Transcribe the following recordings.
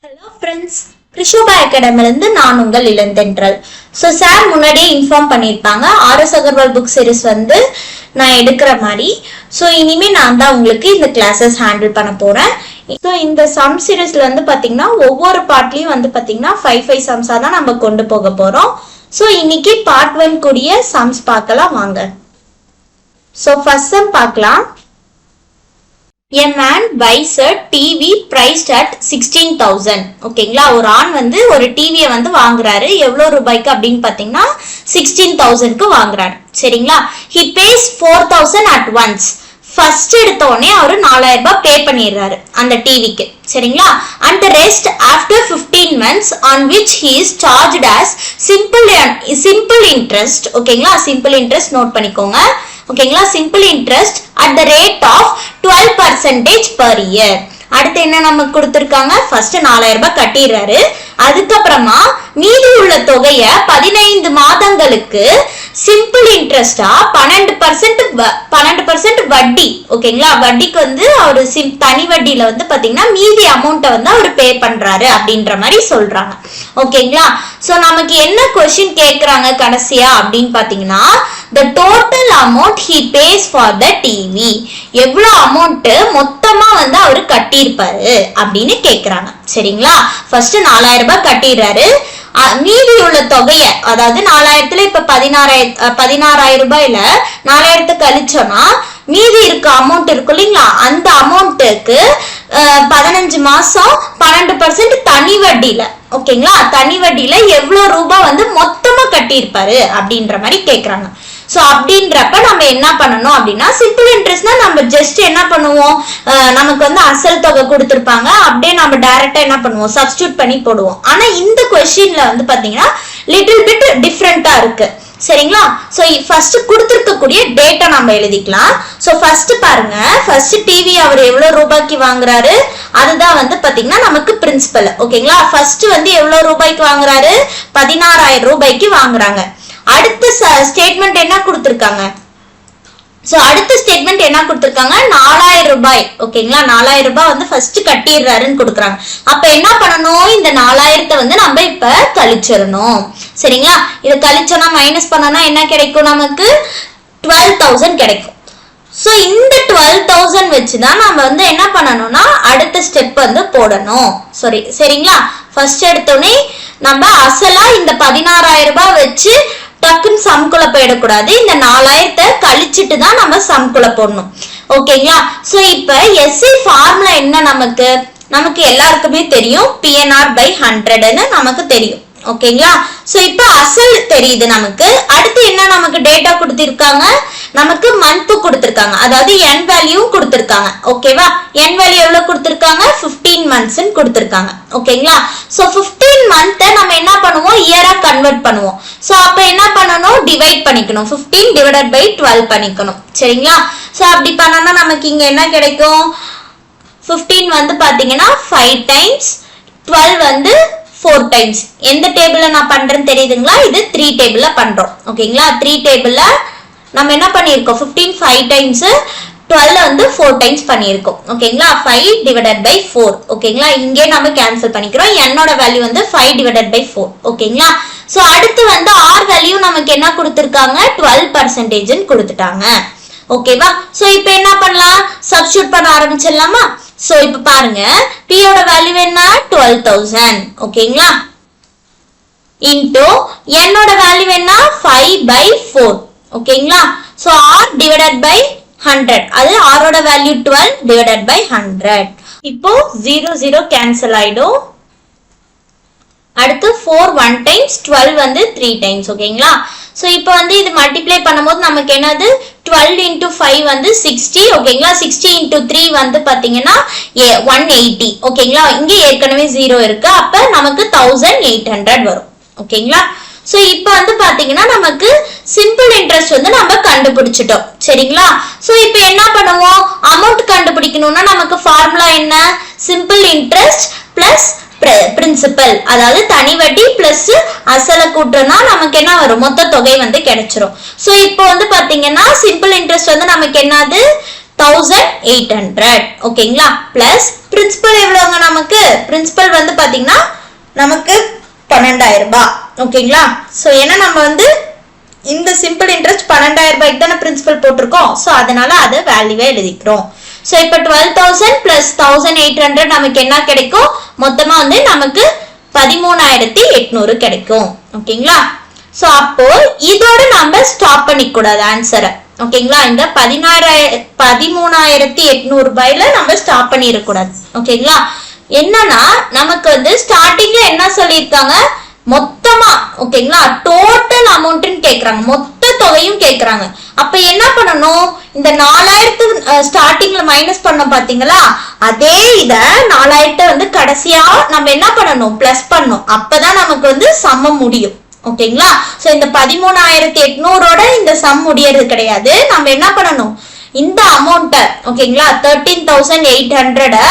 Hello friends, Krishoba அகாடமிலேருந்து நான் உங்கள் இளந்தென்றல். So sir முன்னாடியே இன்ஃபார்ம் பண்ணியிருப்பாங்க ஆர்எஸ் அகர்வால் புக் சீரிஸ் வந்து நான் எடுக்கிற மாதிரி. ஸோ இனிமேல் நான் தான் உங்களுக்கு இந்த கிளாஸஸ் ஹேண்டில் பண்ண போகிறேன். ஸோ இந்த சம் சீரீஸ்ல வந்து பார்த்தீங்கன்னா ஒவ்வொரு பார்ட்லையும் வந்து பார்த்தீங்கன்னா 5 சம்ஸாக தான் நம்ம கொண்டு போக போகிறோம். ஸோ இன்னைக்கு பார்ட் 1 கூடிய சம்ஸ் பார்க்கலாம் வாங்க. ஸோ ஃபர்ஸ்ட் சம் பார்க்கலாம். A man buys a TV priced at 16,000. ஓகேங்களா, ஒரு ஆண் வந்து ஒரு டிவியை வந்து வாங்குறாரு. எவ்வளவு ரூபாய்க்கு அப்படின்னு பாத்தீங்கன்னா 16,000க்கு வாங்குறாரு. சரிங்களா, he pays 4,000 at once. First எடுத்த உடனே அவரு 4,000 ரூபாய் பே பண்ணிடுறாரு அந்த டிவிக்கு. சரிங்களா, and the rest after 15 months on which he is charged as simple interest. ஓகேங்களா, simple interest நோட் பண்ணிக்கோங்க. ஓகேங்களா, simple interest at the rate of 12% per year. அடுத்து என்ன நமக்கு கொடுத்திருக்காங்க, ஃபர்ஸ்ட் 4,000 ரூபாய் கட்டிடுறாரு. அதுக்கப்புறமா மீதி உள்ள தொகையை 15 மாதங்களுக்கு சிம்பிள் இன்ட்ரெஸ்டா 12% வட்டி. ஓகேங்களா, வட்டிக்கு வந்து அவரு தனி வட்டியில வந்து பாத்தீங்கன்னா மீதி அமௌண்ட்டை வந்து அவர் பே பண்றாரு அப்படின்ற மாதிரி சொல்றாங்க. ஓகேங்களா, சோ நமக்கு என்ன கொஸ்டின் கேக்குறாங்க கடைசியா அப்படின்னு பாத்தீங்கன்னா the total amount he pays for the TV. எவ்வளவு அமௌண்ட் மொத்தமா வந்து அவரு கட்டியிருப்பாரு அப்படின்னு கேக்குறாங்க. சரிங்களா, ஃபர்ஸ்ட் 4,000 ரூபாய் கட்டிடுறாரு. மீதி உள்ள தொகைய, அதாவது 4,000ல இப்ப 16,000 ரூபாயில 4,000 கழிச்சோம்னா மீதி இருக்க அமௌண்ட் இருக்கு இல்லைங்களா, அந்த அமௌண்ட்டுக்கு 15 மாசம் 12% தனி வட்டியில. ஓகேங்களா, தனி வட்டியில எவ்வளவு ரூபாய் வந்து மொத்தமா கட்டியிருப்பாரு அப்படின்ற மாதிரி கேக்குறாங்க. சோ அப்படின்றப்ப நம்ம என்ன பண்ணணும் அப்படின்னா, சிம்பிள் இன்ட்ரெஸ்ட்னா நம்ம ஜஸ்ட் என்ன பண்ணுவோம், நமக்கு வந்து அசல் தொகை கொடுத்திருப்பாங்க, அப்படியே நம்ம டைரக்டா என்ன பண்ணுவோம், சப்ஸ்டிட்யூட் பண்ணி போடுவோம். ஆனா இந்த கொஸ்டின்ல வந்து பாத்தீங்கன்னா லிட்டில் பிட் டிஃப்ரெண்டா இருக்கு. சரிங்களா, சோ ஃபர்ஸ்ட் கொடுத்திருக்கக்கூடிய டேட்டா நம்ம எழுதிக்கலாம். சோ ஃபர்ஸ்ட் பாருங்க, ஃபர்ஸ்ட் டிவி அவர் எவ்வளவு ரூபாய்க்கு வாங்குறாரு, அதுதான் வந்து பாத்தீங்கன்னா நமக்கு பிரின்சிபல். ஓகேங்களா, ஃபர்ஸ்ட் வந்து எவ்வளவு ரூபாய்க்கு வாங்குறாரு, 16,000 ரூபாய்க்கு வாங்குறாங்க. அடுத்த ஸ்டேட்மெண்ட் என்ன கொடுத்திருக்காங்க, சோ அடுத்த ஸ்டேட்மெண்ட் என்ன கொடுத்திருக்காங்க, 4,000 ரூபாய். ஓகேங்களா, 4,000 ரூபாய் வந்து ஃபர்ஸ்ட் கட்டிடுறாருன்னு கொடுக்குறாங்க. அப்ப என்ன பண்ணணும், இந்த 4,000 வந்து நம்ம இப்ப கழிச்சிடணும். சரிங்களா, இதை கழிச்சோம்னா மைனஸ் பண்ணோம்னா என்ன கிடைக்கும், நமக்கு 12,000 கிடைக்கும். சோ இந்த 12,000 வச்சுதான் நம்ம வந்து என்ன பண்ணணும்னா அடுத்த ஸ்டெப் வந்து போடணும். சரிங்களா, ஃபர்ஸ்ட் எடுத்தோடனே நம்ம அசலா இந்த 16,000 ரூபாய் வச்சு டக்குன்னு சம்குள்ள போயிடக்கூடாது. இந்த 4,000 கழிச்சிட்டு தான் நம்ம சம்குள்ள போடணும். ஓகேங்களா, சோ இப்ப எஸ்ஐ ஃபார்முலா என்ன, நமக்கு எல்லாருக்குமே தெரியும், PNR/100ன்னு நமக்கு தெரியும். ஓகேங்களா, சோ இப்ப அசல் தெரியுது நமக்கு. அடுத்து என்ன நமக்கு டேட்டா கொடுத்திருக்காங்க, நமக்கு மந்த் கொடுத்திருக்காங்க, அதாவது n வேல்யூ கொடுத்திருக்காங்க. ஓகேவா, n வேல்யூ எவ்வளவு கொடுத்திருக்காங்க, 15 months கொடுத்திருக்காங்க. ஓகேங்களா, சோ 15 month நம்ம என்ன பண்ணுவோம், இயரா கன்வெர்ட் பண்ணுவோம். சோ அப்ப என்ன பண்ணணும், டிவைட் பண்ணிக்கணும், 15 divided by 12 பண்ணிக்கணும். சரிங்களா, சோ அப்படி பண்ணனா நமக்கு இங்க என்ன கிடைக்கும், 15 வந்து பாத்தீங்கன்னா 5 times, 12 வந்து 4 times. எந்த டேபிள்ல நான் பண்றேன்னு தெரியுதுங்களா, இது 3 டேபிள்ல பண்றோம். ஓகேங்களா, 3 டேபிள்ல நம்ம என்ன பண்ணிருக்கோம், 15 5 times, 12 வந்து 4 times பண்ணிருக்கோம். ஓகேங்களா, 5 divided by 4. ஓகேங்களா, இங்கே நம்ம கேன்சல் பண்ணிக்கிறோம். என்னோட வேல்யூ வந்து 5 divided by 4. ஓகேங்களா, சோ அடுத்து வந்து r வேல்யூ நமக்கு என்ன கொடுத்திருக்காங்க, 12% கொடுத்துட்டாங்க. ஓகேவா, சோ இப்போ என்ன பண்ணலாம், சப்ஸ்டிட்யூட் பண்ண ஆரம்பிச்சிடலாமா. சோ இப்ப பாருங்க, p யோட வேல்யூ என்ன, 12,000. ஓகேங்களா, இன்டு n ஓட வேல்யூ என்ன, 5/4. ஓகேங்களா, சோ r divided by 100, அது r ஓட வேல்யூ 12 divided by 100. இப்போ 0 0 கேன்சல் ஆயிடும். அடுத்து 4 1 times, 12 வந்து 3 times. ஓகேங்களா, சோ இப்போ வந்து இது மல்டிப்ளை பண்ணும்போது நமக்கு என்னது, 12 into 5 வந்து 60. ஓகேங்களா, 60 into 3 வந்து பாத்தீங்கன்னா 180. ஓகேங்களா, இங்க ஏற்கனவே 0 இருக்கு, அப்ப நமக்கு 1800 வரும். ஓகேங்களா, சோ இப்போ வந்து பாத்தீங்கன்னா நமக்கு சிம்பிள் இன்ட்ரெஸ்ட் வந்து நம்ம கண்டுபிடிச்சிட்டோம். சரிங்களா, சோ இப்போ என்ன பண்ணுவோம், அமௌண்ட் கண்டுபிடிக்கணும்னா நமக்கு ஃபார்முலா என்ன, சிம்பிள் இன்ட்ரெஸ்ட் பிளஸ் பிரின்சிபல், அதாவது தனி வட்டி பிளஸ் அசல கூட்டனா நமக்கு என்ன வரும், மொத்த தொகை வந்து கிடைச்சிரும். சோ இப்போ வந்து பாத்தீங்கன்னா சிம்பிள் இன்ட்ரெஸ்ட் வந்து நமக்கு என்னது 1800. ஓகேங்களா? பிளஸ் பிரின்சிபல் எவ்வளவுங்க நமக்கு? பிரின்சிபல் வந்து பாத்தீங்கன்னா நமக்கு 12000 ரூபாய். ஓகேங்களா? சோ ஏன்னா நம்ம வந்து இந்த சிம்பிள் இன்ட்ரெஸ்ட் 12000 ரூபாய்க்கு தானே பிரின்சிபல் போட்டிருக்கோம். சோ அதனால அது வேல்யூவே எழுதிக்கிறோம். சோ இப்ப 12,000 பிளஸ் 1800 நமக்கு என்ன கிடைக்கும்? மொத்தமா வந்து நமக்கு 13,800 கிடைக்கும். ஓகேங்களா? சோ அப்போ இதோட நம்ம ஸ்டாப் பண்ணிக்க கூடாது ஆன்சரை. ஓகேங்களா? இந்த 13,800 ரூபாயில நம்ம ஸ்டாப் பண்ணிட கூடாது. ஓகேங்களா? என்னன்னா நமக்கு வந்து ஸ்டார்டிங்ல என்ன சொல்லியிருக்காங்க? மொத்தமா ஓகேங்களா டோட்டல் அமௌண்ட்னு கேக்குறாங்க, மொத்த தொகையும் கேக்குறாங்க. அப்ப என்ன பண்ணணும்? இந்த 4000 ஸ்டார்டிங்ல மைனஸ் பண்ண பாத்தீங்களா, அதே இத 4000 வந்து கடைசியா நம்ம என்ன பண்ணணும்? பிளஸ் பண்ணணும். அப்பதான் நமக்கு வந்து சம்மம் முடியும். ஓகேங்களா? சோ இந்த 13,800ஓட இந்த சம் முடியறது கிடையாது. நம்ம என்ன பண்ணணும்? இந்த அமௌண்ட்ட ஓகேங்களா 13,800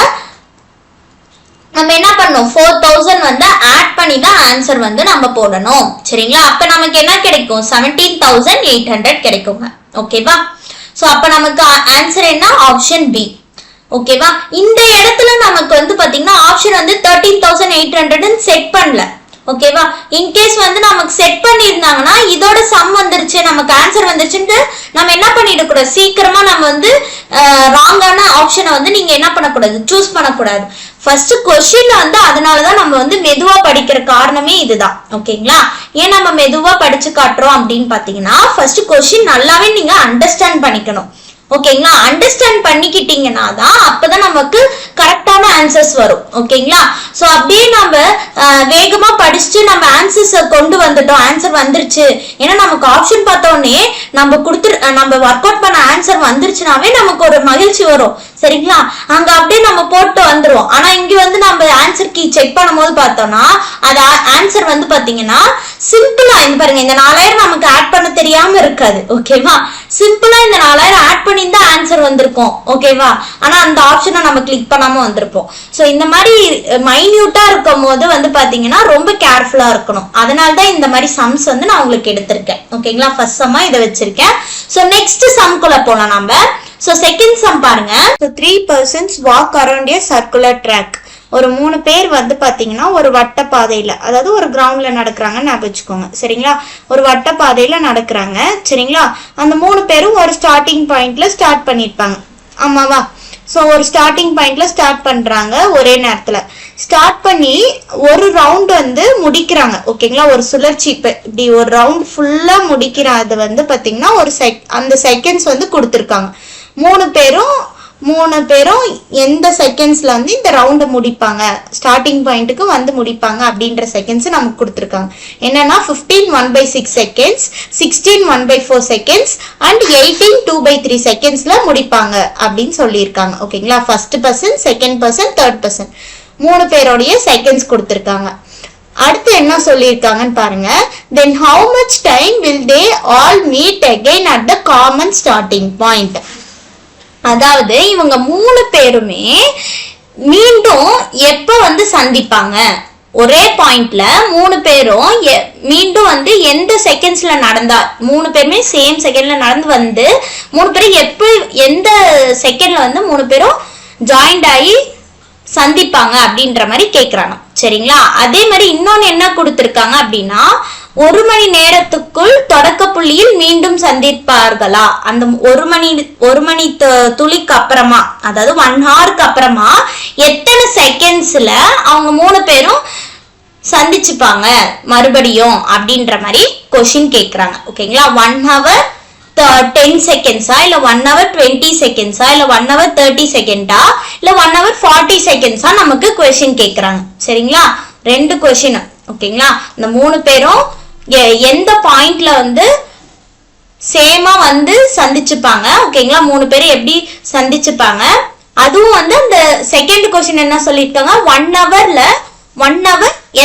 நம்ம என்ன பண்ணணும்? 4,000 வந்து ஆட் பண்ணி தான் ஆன்சர் வந்து நம்ம போடணும். சரிங்களா? அப்ப நமக்கு என்ன கிடைக்கும்? 17,800 கிடைக்குங்க. ஓகேவா? சோ அப்ப நமக்கு ஆன்சர் என்ன? Option B. ஓகேவா? இந்த இடத்துல நமக்கு வந்து பாத்தீங்கன்னா ஆப்ஷன் வந்து 13,800 செட் பண்ணல. ஓகேவா? இன்கேஸ் வந்து நமக்கு செட் பண்ணிருந்தாங்கன்னா இதோட சம் வந்துருச்சு, நமக்கு ஆன்சர் வந்துருச்சுன்னு நம்ம என்ன பண்ணிடக்கூடாது? சீக்கிரமா நம்ம வந்து ராங்கான ஆப்ஷனை வந்து நீங்க என்ன பண்ணக்கூடாது? சூஸ் பண்ணக்கூடாது. ஃபர்ஸ்ட் கொஸ்டின் வந்து அதனாலதான் நம்ம வந்து மெதுவா படிக்கிற காரணமே இதுதான். ஓகேங்களா? ஏன் நம்ம மெதுவா படிச்சு காட்டுறோம் அப்படின்னு பாத்தீங்கன்னா ஃபர்ஸ்ட் கொஸ்டின் நல்லாவே நீங்க அண்டர்ஸ்டாண்ட் பண்ணிக்கணும். ஓகேங்களா? அண்டர்ஸ்டாண்ட் பண்ணிக்கிட்டீங்கன்னா தான் அப்பதான் நமக்கு கரெக்டான ஆன்சர்ஸ் வரும். ஓகேங்களா? சோ அப்படியே நம்ம வேகமா படிச்சுட்டு நம்ம ஆன்சர்ஸ் கொண்டு வந்துட்டோம், ஆன்சர் வந்துருச்சு. ஏன்னா நமக்கு ஆப்ஷன் பார்த்தோன்னே நம்ம ஒர்க் அவுட் பண்ண ஆன்சர் வந்துருச்சுனாவே நமக்கு ஒரு மகிழ்ச்சி வரும். சரிங்களா? அங்க அப்படியே நம்ம போட்டு வந்துருவோம். ஆனா இங்க வந்து நம்ம ஆன்சர் கீ செக் பண்ணும் போது பார்த்தோம்னா அது ஆன்சர் வந்து பாத்தீங்கன்னா சிம்பிளா இந்த பாருங்க, இந்த 4000 நமக்கு ஆட் பண்ண தெரியாம இருக்காது. ஓகேவா? சிம்பிளா இந்த 4000 ஆட் பண்ணி தான் ஆன்சர் வந்திருக்கும். ஓகேவா? ஆனா அந்த ஆப்ஷனை நம்ம கிளிக் பண்ணாம வந்திருப்போம். சோ இந்த மாதிரி மைன்யூட்டா இருக்கும் போது வந்து பாத்தீங்கன்னா ரொம்ப கேர்ஃபுல்லா இருக்கணும். அதனாலதான் இந்த மாதிரி சம்ஸ் வந்து நான் உங்களுக்கு எடுத்திருக்கேன். ஓகேங்களா? ஃபர்ஸ்ட் சம்மா இதை வச்சிருக்கேன். சோ நெக்ஸ்ட் சம்குள்ள போலாம் நம்ம. So second sum பாருங்க. So 3 persons walk around a circular track. ஒரு 3 பேர் வந்து பாத்தீங்கன்னா ஒரு வட்ட பாதையில, அதாவது ஒரு கிரவுண்ட்ல நடக்கிறாங்கன்னு ஞாபகம் வச்சுக்கோங்க. சரிங்களா? ஒரு வட்ட பாதையில நடக்கிறாங்க. சரிங்களா? அந்த 3 பேரும் ஒரு ஸ்டார்டிங் பாயிண்ட்ல ஸ்டார்ட் பண்ணிருப்பாங்க. ஆமாவா? சோ ஒரு ஸ்டார்டிங் பாயிண்ட்ல ஸ்டார்ட் பண்றாங்க. ஒரே நேரத்துல ஸ்டார்ட் பண்ணி ஒரு ரவுண்ட் வந்து முடிக்கிறாங்க. ஓகேங்களா? ஒரு சுழற்சி இப்படி ஒரு ரவுண்ட் ஃபுல்லா முடிக்கிறது வந்து பாத்தீங்கன்னா ஒரு அந்த செகண்ட்ஸ் வந்து கொடுத்துருக்காங்க. 3 பேரும் எந்த செகண்ட்ஸ்ல வந்து இந்த ரவுண்ட் முடிப்பாங்க, ஸ்டார்டிங் பாயிண்ட்டுக்கு வந்து முடிப்பாங்க அப்படின்ற செகண்ட்ஸ் நமக்கு கொடுத்துருக்காங்க. என்னன்னா 15 1/6 செகண்ட்ஸ், 16 1/4 செகண்ட்ஸ் அண்ட் 18 2/3 செகண்ட்ஸ்ல முடிப்பாங்க அப்படின்னு சொல்லியிருக்காங்க. ஓகேங்களா? First person, second person, third person 3 பேரோடைய செகண்ட்ஸ் கொடுத்துருக்காங்க. அடுத்து என்ன சொல்லியிருக்காங்கன்னு பாருங்க. Then how much time will they all meet again at the common starting point? அதாவது இவங்க 3 பேருமே மீண்டும் எப்ப வந்து சந்திப்பாங்க? ஒரே பாயிண்ட்ல 3 பேரும் மீண்டும் வந்து எந்த செகண்ட்ஸ்ல நடந்தா, 3 பேருமே சேம் செகண்ட்ல நடந்து வந்து 3 பேரும் எப்ப எந்த செகண்ட்ல வந்து 3 பேரும் ஜாயிண்ட் ஆகி சந்திப்பாங்க அப்படின்ற மாதிரி கேக்குறாங்க. சரிங்களா? அதே மாதிரி இன்னொன்னு என்ன கொடுத்திருக்காங்க அப்படின்னா 1 மணி நேரத்துக்குள் தொடக்க புள்ளியில் மீண்டும் சந்திப்பார்களா? அந்த 1 மணி துளிக்கு அப்புறமா, அதாவது 1 ஹவருக்கு அப்புறமா எத்தனை செகண்ட்ஸ்ல அவங்க 3 பேரும் சந்திச்சுப்பாங்க மறுபடியும் அப்படின்ற மாதிரி கொஸ்டின் கேக்குறாங்க. ஓகேங்களா? 1 ஹவர் 10 செகண்ட்ஸா, இல்ல 1 ஹவர் 20 செகண்ட்ஸா, இல்ல 1 ஹவர் 30 செகண்டா, இல்ல 1 ஹவர் 40 செகண்ட்ஸா நமக்கு கொஸ்டின் கேக்குறாங்க. சரிங்களா? 2 கொஸ்டின். ஓகேங்களா? இந்த 3 பேரும் எந்த பாயிண்ட்ல வந்து சேமா வந்து சந்திச்சுப்பாங்க. ஓகேங்களா? 3 பேரும் எப்படி சந்திச்சுப்பாங்க, அதுவும் வந்து அந்த செகண்ட் கொஸ்டின் என்ன சொல்லிருக்காங்க, 1 ஹவர்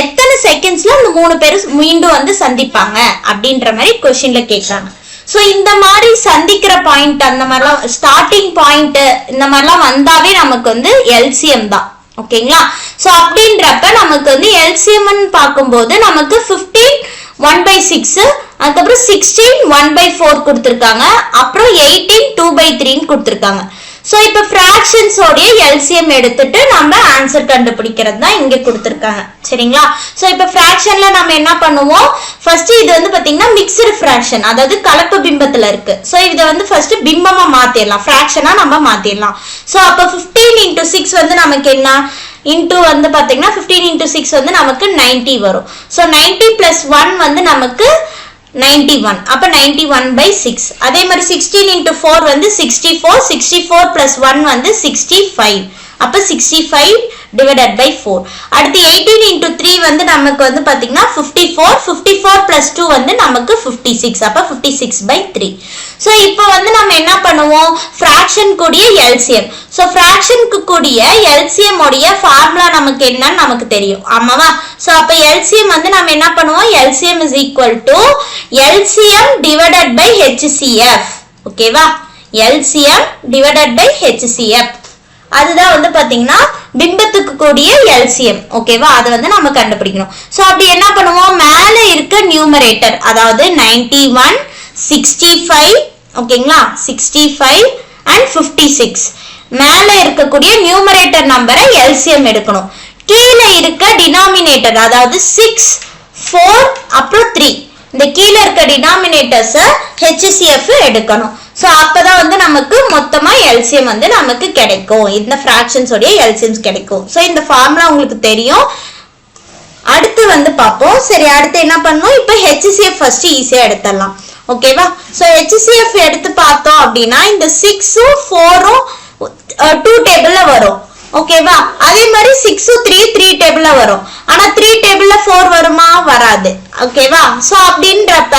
எத்தனை செகண்ட்ஸ்ல அந்த 3 பேரும் மீண்டும் வந்து சந்திப்பாங்க அப்படின்ற மாதிரி கொஸ்டின்ல கேட்கறாங்க. சோ இந்த மாதிரி சந்திக்கிற பாயிண்ட், அந்த மாதிரிலாம் ஸ்டார்டிங் பாயிண்ட் இந்த மாதிரிலாம் வந்தாவே நமக்கு வந்து எல்சிஎம் தான். ஓகேங்களா? சோ அப்படின்றப்ப நமக்கு வந்து எல்சிஎம் பார்க்கும்போது நமக்கு 15 1/6, அதுக்கப்புறம் 16 1/4 கொடுத்துருக்காங்க, அப்புறம் 18 2/3 கொடுத்துருக்காங்க. சோ இப்ப ஃபிராக்ஷன்ஸ் உடைய எல்சிஎம் எடுத்துட்டு நம்ம ஆன்சர் கண்டுபிடிக்கிறது தான் இங்க கொடுத்திருக்காங்க சரிங்களா. சோ இப்ப ஃபிராக்ஷன்ல நம்ம என்ன பண்ணுவோம், ஃபர்ஸ்ட் இது வந்து பாத்தீங்கன்னா மிக்ஸ்டு ஃபிராக்ஷன், அதாவது கலப்பு பிம்பத்துல இருக்கு. சோ இத வந்து ஃபர்ஸ்ட் பிம்பமா மாத்திரலாம், ஃபிராக்ஷனா நம்ம மாத்திரலாம். சோ அப்ப 15 into 6 வந்து நமக்கு என்ன இன்டு வந்து பாத்தீங்கன்னா 15 into 6 வந்து நமக்கு 90 வரும். சோ 90 plus 1 வந்து நமக்கு 91, அப்ப 91/6. அதே மாதிரி 16 into 4 வந்து 64, 64 plus 1 வந்து 65, அப்ப 65 divided by 4. அடுத்து 18 into 3 வந்து நமக்கு வந்து பாத்தீங்கன்னா 54, 54 plus 2 வந்து நமக்கு 56, அப்ப 56/3. சோ இப்போ வந்து நம்ம என்ன பண்ணுவோம், fraction கூடிய LCM. சோ fraction கூடிய LCM உடைய ஃபார்முலா நமக்கு என்னன்னு நமக்கு தெரியும் ஆமாவா. சோ அப்ப LCM வந்து நம்ம என்ன பண்ணுவோம், LCM is equal to LCM divided by HCF. ஓகேவா, LCM divided by HCF. அதுதான் வந்து பாத்தீங்கன்னா பிம்பத்துக்கு கூடிய LCM. ஓகேவா, அது வந்து நம்ம கண்டுபிடிக்கணும். சோ அப்படி என்ன பண்ணுவோம், மேல இருக்க நியூமரேட்டர் அதாவது 91, 65 ஓகேங்களா, 65 and 56 மேல இருக்கக்கூடிய நியூமரேட்டர் நம்பரை LCM எடுக்கணும். கீழே இருக்க டினாமினேட்டர் அதாவது 6, 4 அப்புறம் 3 இந்த கீழே இருக்க டினாமினேட்டர்ஸ் HCF எடுக்கணும். சோ அப்பதான் வந்து நமக்கு மொத்தமா LCM வந்து நமக்கு கிடைக்கும், இந்த ஃபிராக்ஷன்ஸ் உடைய LCMs கிடைக்கும். சோ இந்த ஃபார்முலா உங்களுக்கு தெரியும். அடுத்து வந்து பாப்போம். சரி, அடுத்து என்ன பண்ணணும், இப்ப HCF ஃபர்ஸ்ட் ஈஸியா எடுத்துடலாம். ஓகேவா, சோ HCF எடுத்து பார்த்தோம் அப்படின்னா இந்த 6உம் 4உம் 2 டேபிள்ல வரும். ஓகேவா, அதே மாதிரி 6உம் 3 டேபிள்ல வரும். ஆனா 3 டேபிள்ல 4 வருமா, வராது. ஓகேவா, சோ அப்படின்றப்ப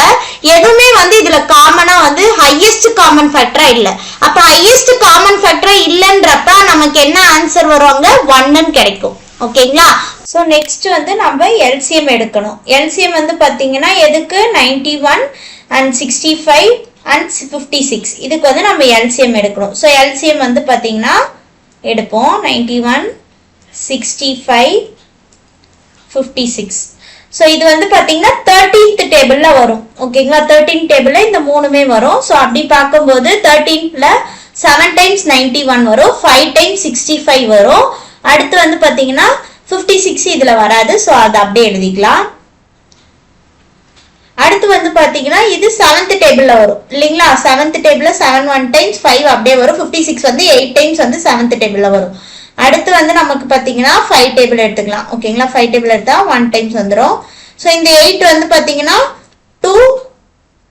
எதுவுமே வந்து இதுல காமனா வந்து ஹையஸ்ட் காமன் ஃபேக்டரா இல்ல. அப்ப ஹையஸ்ட் காமன் ஃபேக்டரா இல்லன்றப்ப நமக்கு என்ன ஆன்சர் வருவாங்க, 1 கிடைக்கும். ஓகேங்களா, சோ நெக்ஸ்ட் வந்து நம்ம LCM எடுக்கணும். LCM வந்து பாத்தீங்கன்னா எதுக்கு, 91 and 65 and 56 இதுக்கு வந்து நம்ம LCM எடுக்கணும். சோ LCM வந்து பாத்தீங்கன்னா எடுப்போம் 91, 65, 56. சோ இது வந்து பாத்தீங்கன்னா 13th டேபிள்ல வரும். ஓகேங்களா, 13th டேபிள்ல இந்த மூணுமே வரும். சோ அப்படி பார்க்கும்போது 13th 7 times 91 வரும், 5 times 65 வரும். அடுத்து வந்து பாத்தீங்கன்னா 56 இதுல வராது. சோ அதை அப்படியே எழுதிக்கலாம். அடுத்து வந்து பாத்தீங்கன்னா இது 7th டேபிள்ல வரும் இல்லீங்களா. 7th டேபிள்ல 7 1 times 5 அப்படியே வரும். 56 வந்து 8 times வந்து 7th டேபிள்ல வரும். அடுத்து வந்து நமக்கு பாத்தீங்கன்னா 5 டேபிள் எடுத்துக்கலாம். ஓகேங்களா, 5 டேபிள் எடுத்தா 1 times வந்துரும். சோ இந்த 8 வந்து பாத்தீங்கன்னா 2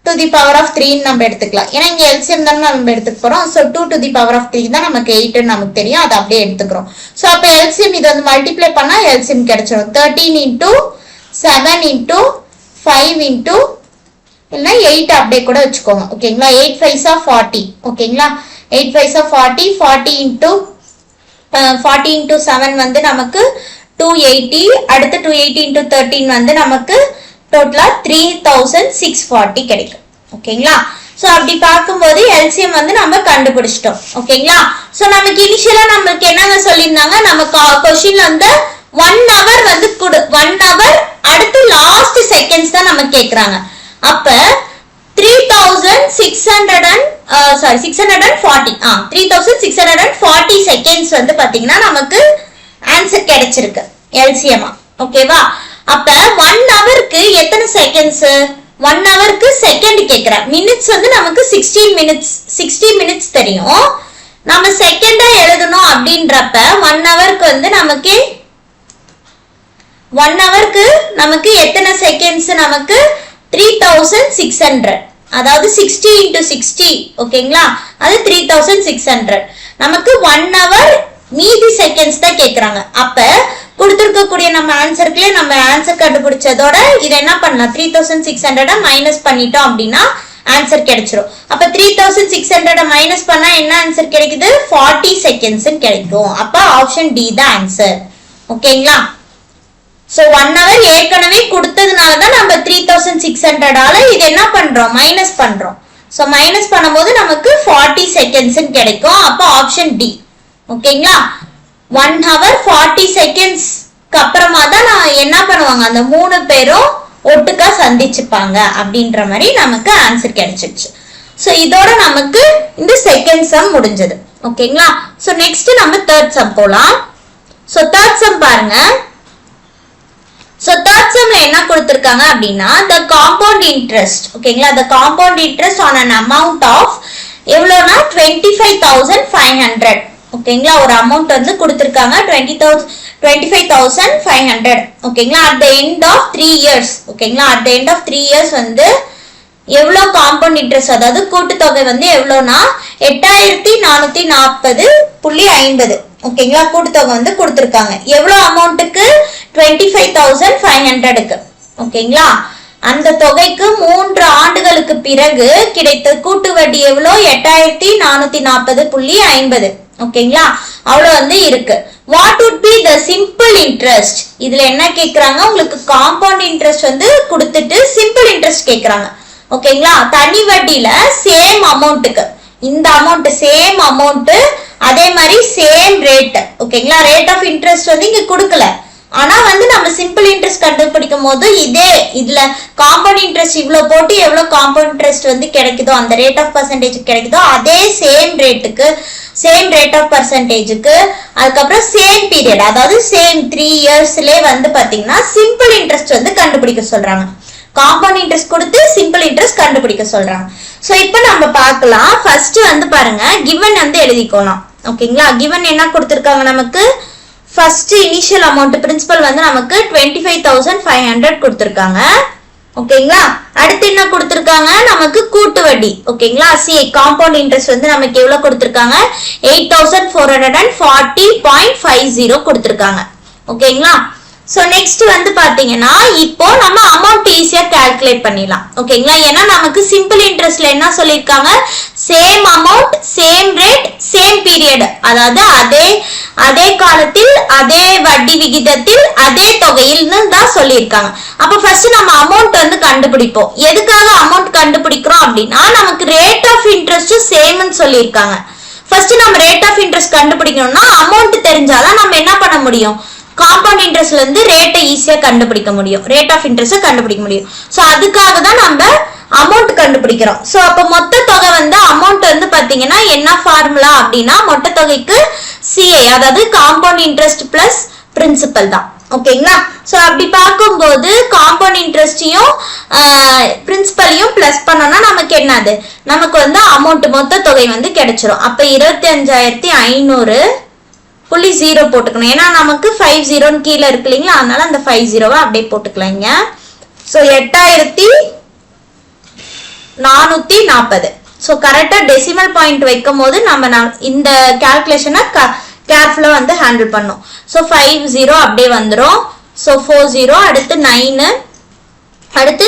to the power of 3 நம்ம எடுத்துக்கலாம். ஏன்னா இங்க LCM தான் நம்ம எடுத்துக்க போறோம். So 2 to the power of 3 தான் நமக்கு 8 ன்னு நமக்கு தெரியும், அதை அப்படியே எடுத்துக்கிறோம். சோ அப்ப LCM இத வந்து மல்டிப்ளை பண்ணா LCM கிடைச்சிடும். 13 into 7 into 5 into இல்ல 8 அப்படியே கூட வச்சுக்கோங்க. ஓகேங்களா, 8 5s are 40. ஓகேங்களா, 8 5s are 40, 40 into 7 வந்து நமக்கு 280. அடுத்து 280 into 13 வந்து நமக்கு டோட்டலா 3640 கிடைக்கும். ஓகேங்களா, சோ அப்படி பார்க்கும்போது LCM வந்து நம்ம கண்டுபிடிச்சிட்டோம். ஓகேங்களா, சோ நமக்கு இனிஷியலா நமக்கு என்னங்க சொல்லியிருந்தாங்க, நம்ம क्वेश्चनல வந்து 1 hour வந்து 1 hour அடுத்து லாஸ்ட் செகண்ட்ஸ் தான் நம்ம கேக்குறாங்க. அப்ப 3640 செகண்ட்ஸ் வந்து பாத்தீங்கன்னா நமக்கு ஆன்சர் கிடைச்சிருக்கு LCM. ஓகேவா, அப்ப 1 ஹவருக்கு எத்தனை செகண்ட்ஸ், 1 ஹவருக்கு செகண்ட் கேக்குற மினிட்ஸ் வந்து நமக்கு 60 மினிட்ஸ் தெரியும். நம்ம செகண்டா எழுதணும் அப்படின்றப்ப 1 ஹவருக்கு வந்து நமக்கு 1 ஹவருக்கு நமக்கு எத்தனை செகண்ட்ஸ், நமக்கு 3600, அதாவது 60 into 60. ஓகேங்களா, அது 3600. நமக்கு 1 hour மீதி செகண்ட்ஸ் தான் கேக்குறாங்க. அப்ப கொடுத்திருக்கக்கூடிய நம்ம ஆன்சருக்கு நம்ம ஆன்சர் கண்டுபிடிச்சதோட இதை என்ன பண்ணலாம், 3600 மைனஸ் பண்ணிட்டோம் அப்படின்னா ஆன்சர் கிடைச்சிரும். அப்ப 3600 மைனஸ் பண்ணா என்ன ஆன்சர் கிடைக்குது, 40 செகண்ட்ஸ் கிடைக்கும். அப்ப ஆப்ஷன் டி தான் ஆன்சர். ஓகேங்களா, சோ 1 hour ஏற்கனவே கொடுத்ததுனால தான் நம்ம 3600 இது என்ன பண்றோம், மைனஸ் பண்றோம். சோ மைனஸ் பண்ணும்போது நமக்கு 40 செகண்ட்ஸ் கிடைக்கும். அப்ப ஆப்ஷன் டி. ஓகேங்களா, 1 hour 40 செகண்ட்ஸ்க்கு அப்புறமா தான் நான் என்ன பண்ணுவாங்க, அந்த 3 பேரும் ஒட்டுக்கா சந்திச்சுப்பாங்க அப்படின்ற மாதிரி நமக்கு ஆன்சர் கிடைச்சிருச்சு. சோ இதோட நமக்கு இந்த செகண்ட் சம் முடிஞ்சது. ஓகேங்களா? சோ நெக்ஸ்ட் நம்ம தேர்ட் சம் போலாம். சோ தேர்ட் சம் பாருங்க. சோ தேர்ட் சம்ல என்ன கொடுத்திருக்காங்க அப்படின்னா the compound interest, ஓகேங்களா? the compound interest on an amount of எவ்வளவுனா 25,500, ஓகேங்களா? ஒரு அமௌண்ட் வந்து கொடுத்திருக்காங்க 25,500, ஓகேங்களா? at the end of 3 years, ஓகேங்களா? at the end of 3 years வந்து எவ்வளவு காம்பவுண்ட் இன்ட்ரெஸ்ட், அதாவது கூட்டுத்தொகை வந்து எவ்வளவுனா 8440.50, ஓகேங்களா? கூட்டுத்தொகை வந்து கொடுத்திருக்காங்க. எவ்வளவு அமௌண்ட்டுக்கு? 25,500க்கு, ஓகேங்களா? அந்த தொகைக்கு 3 ஆண்டுகளுக்கு பிறகு கிடைத்த கூட்டு வட்டி எவ்வளவு? 8440.50, ஓகேங்களா? அவ்வளவு வந்து இருக்கு. What would be the simple interest? இதுல என்ன கேக்குறாங்க? உங்களுக்கு காம்பவுண்ட் இன்ட்ரெஸ்ட் வந்து கொடுத்துட்டு சிம்பிள் இன்ட்ரெஸ்ட் கேக்குறாங்க, ஓகேங்களா? தனி வட்டியில சேம் அமௌண்ட்டுக்கு, இந்த அமௌண்ட் சேம் அமௌண்ட், அதே மாதிரி சேம் ரேட், ஓகேங்களா? ரேட் ஆஃப் இன்ட்ரெஸ்ட் வந்து இங்க கொடுக்கல. ஆனா வந்து நம்ம சிம்பிள் இன்ட்ரெஸ்ட் கண்டுபிடிக்கும் போது இதே இதுல காம்பவுண்ட் இன்ட்ரெஸ்ட் இவ்வளவு போட்டு எவ்வளவு காம்பவுண்ட் இன்ட்ரெஸ்ட் வந்து கிடைக்குதோ, அந்த ரேட் ஆஃப் பர்சன்டேஜ் கிடைக்குதோ அதே சேம் ரேட்டுக்கு, சேம் ரேட் ஆஃப் பர்சன்டேஜுக்கு, அதுக்கப்புறம் சேம் பீரியட், அதாவது சேம் 3 இயர்ஸ்லயே வந்து பாத்தீங்கன்னா சிம்பிள் இன்ட்ரெஸ்ட் வந்து கண்டுபிடிக்க சொல்றாங்க. காம்பவுண்ட் இன்ட்ரெஸ்ட் கொடுத்து சிம்பிள் இன்ட்ரெஸ்ட் கண்டுபிடிக்க சொல்றாங்க. சோ இப்போ நம்ம பார்க்கலாம். ஃபர்ஸ்ட் வந்து பாருங்க, given வந்து எழுதிக்கலாம், ஓகேங்களா? given என்ன கொடுத்திருக்காங்க நமக்கு? ஃபர்ஸ்ட் இனிஷியல் அமௌண்ட் பிரின்சிபல் வந்து நமக்கு 25,500 கொடுத்திருக்காங்க, ஓகேங்களா? அடுத்து என்ன கொடுத்திருக்காங்க? நமக்கு கூட்டு வட்டி, ஓகேங்களா? காம்பவுண்ட் இன்ட்ரெஸ்ட் வந்து நமக்கு எவ்வளவு கொடுத்திருக்காங்க? 8440.50 கொடுத்திருக்காங்க, ஓகேங்களா? சோ நெக்ஸ்ட் வந்து பாத்தீங்கன்னா இப்போ நம்ம அமௌண்ட் ஈஸியா கால்குலேட் பண்ணிடலாம், ஓகேங்களா? ஏன்னா நமக்கு சிம்பிள் இன்ட்ரெஸ்ட்ல என்ன சொல்லிருக்காங்க? Same amount, same rate, same period, அதாவது அதே காலத்தில், அதே வட்டி விகிதத்தில், அதே தொகையில்னு தான் சொல்லியிருக்காங்க. அப்ப ஃபர்ஸ்ட் நம்ம அமௌண்ட் வந்து கண்டுபிடிப்போம். எதுக்காக அமௌண்ட் கண்டுபிடிக்கிறோம் அப்படின்னா நமக்கு ரேட் ஆஃப் இன்ட்ரெஸ்ட் சேம்னு சொல்லியிருக்காங்க. ஃபர்ஸ்ட் நம்ம ரேட் ஆஃப் இன்ட்ரெஸ்ட் கண்டுபிடிக்கணும்னா அமௌண்ட் தெரிஞ்சாதான் நம்ம என்ன பண்ண முடியும்? காம்பவுண்ட் இன்ட்ரெஸ்ட்ல இருந்து ரேட்டை ஈஸியா கண்டுபிடிக்க முடியும், ரேட் ஆஃப் இன்ட்ரெஸ்ட் கண்டுபிடிக்க முடியும். சோ அதுக்காக தான் நம்ம அமௌண்ட் கண்டுபிடிக்கிறோம். சோ அப்ப மொத்த தொகை வந்து அமௌண்ட் வந்து பாத்தீங்கன்னா என்ன ஃபார்முலா அப்படின்னா மொத்த தொகைக்கு CI, அதாவது காம்பவுண்ட் இன்ட்ரெஸ்ட் பிளஸ் பிரின்சிபல் தான், ஓகேங்களா? சோ அப்படி பார்க்கும்போது காம்பவுண்ட் இன்ட்ரெஸ்டையும் பிரின்சிபலையும் பிளஸ் பண்ணோம்னா நமக்கு என்னது? நமக்கு வந்து அமௌண்ட் மொத்த தொகை வந்து கிடைச்சிரும். அப்ப 25,500.0 போட்டுக்கணும். ஏன்னா நமக்கு 50 கீழே இருக்கு இல்லைங்களா, அதனால அந்த 50 அப்படியே போட்டுக்கலாங்க. சோ 8440. சோ கரெக்டா டெசிமல் பாயிண்ட் வைக்கும் போது நம்ம இந்த கால்குலேஷனை கேர்ஃபுல்லா வந்து ஹேண்டில் பண்ணும். சோ 50 அப்படியே வந்துரும். சோ 40, அடுத்து 9, அடுத்து